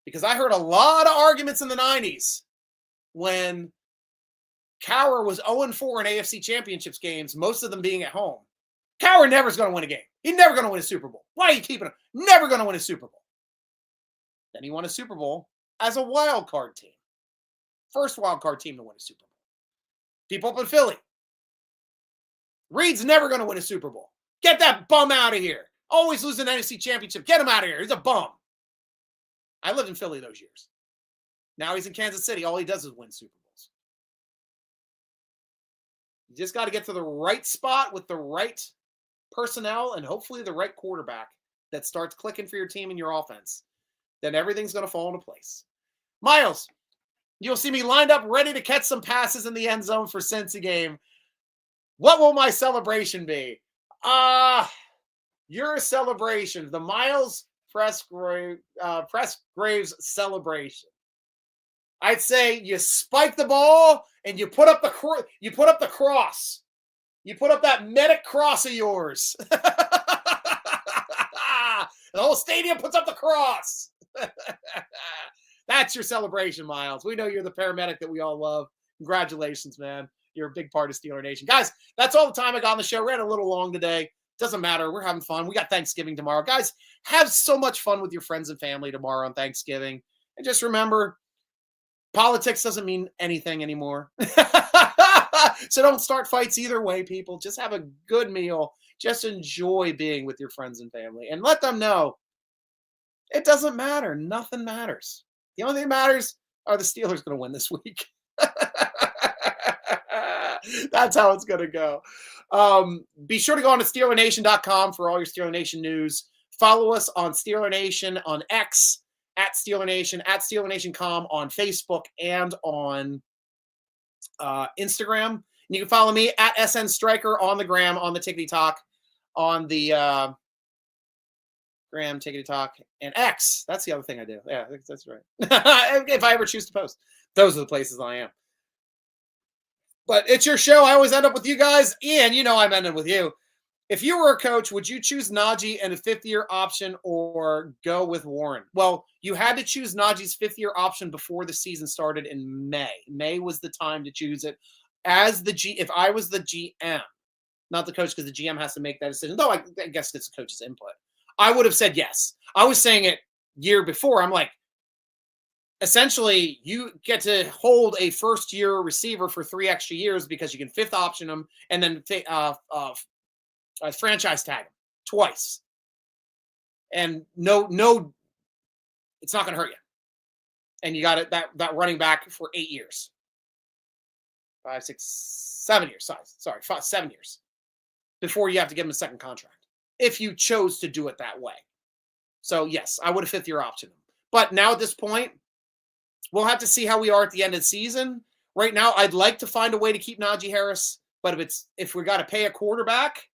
because I heard a lot of arguments in the 90s when Cowher was 0-4 in AFC championships games, most of them being at home. Cowher never's going to win a game. He's never going to win a Super Bowl. Why are you keeping him? Never going to win a Super Bowl. Then he won a Super Bowl as a wild card team. First wild card team to win a Super Bowl. People up in Philly. Reed's never going to win a Super Bowl. Get that bum out of here. Always losing an NFC championship. Get him out of here. He's a bum. I lived in Philly those years. Now he's in Kansas City. All he does is win Super Bowls. You just got to get to the right spot with the right personnel and hopefully the right quarterback that starts clicking for your team and your offense. Then everything's going to fall into place. Miles, you'll see me lined up ready to catch some passes in the end zone for Cincy game. What will my celebration be? Your celebration, the Miles Pressgraves celebration. I'd say you spike the ball and you put up the cross. You put up that medic cross of yours. The whole stadium puts up the cross. That's your celebration, Miles. We know you're the paramedic that we all love. Congratulations, man. You're a big part of Steeler Nation. Guys, that's all the time I got on the show. Ran a little long today. Doesn't matter. We're having fun. We got Thanksgiving tomorrow. Guys, have so much fun with your friends and family tomorrow on Thanksgiving. And just remember, politics doesn't mean anything anymore. So don't start fights either way, people. Just have a good meal. Just enjoy being with your friends and family. And let them know it doesn't matter. Nothing matters. The only thing that matters are the Steelers going to win this week. That's how it's going to go. Be sure to go on to SteelerNation.com for all your Steeler Nation news. Follow us on Steeler Nation on X, at Steeler Nation, at SteelerNation.com on Facebook and on Instagram. And you can follow me at SN Stryker on the gram, on the Tickety Talk, on the gram, Tickety Talk, and X. That's the other thing I do. Yeah, that's right. If I ever choose to post, those are the places I am. But it's your show. I always end up with you guys. Ian, you know I'm ending with you. If you were a coach, would you choose Najee and a fifth-year option or go with Warren? Well, you had to choose Najee's fifth-year option before the season started in May. May was the time to choose it. If I was the GM, not the coach, because the GM has to make that decision, though I guess it's the coach's input, I would have said yes. I was saying it year before. I'm like, essentially, you get to hold a first-year receiver for 3 extra years because you can fifth option them and then franchise tag him twice. And no, it's not going to hurt you. And you got it that running back for 8 years. 5, 6, 7 years. Sorry, 7 years before you have to give him a second contract if you chose to do it that way. So, yes, I would have fifth-year option him. But now at this point, we'll have to see how we are at the end of the season. Right now, I'd like to find a way to keep Najee Harris, but if we got to pay a quarterback,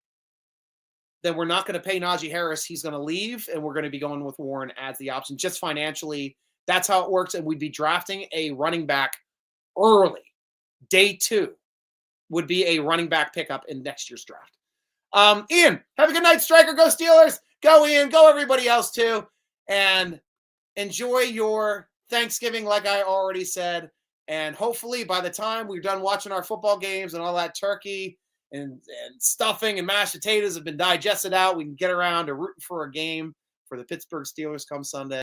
then we're not going to pay Najee Harris. He's going to leave, and we're going to be going with Warren as the option. Just financially, that's how it works, and we'd be drafting a running back early. Day 2 would be a running back pickup in next year's draft. Ian, have a good night, Stryker. Go Steelers. Go Ian. Go everybody else, too. And enjoy your Thanksgiving, like I already said. And hopefully by the time we're done watching our football games and all that turkey and stuffing and mashed potatoes have been digested out, we can get around to rooting for a game for the Pittsburgh Steelers come Sunday.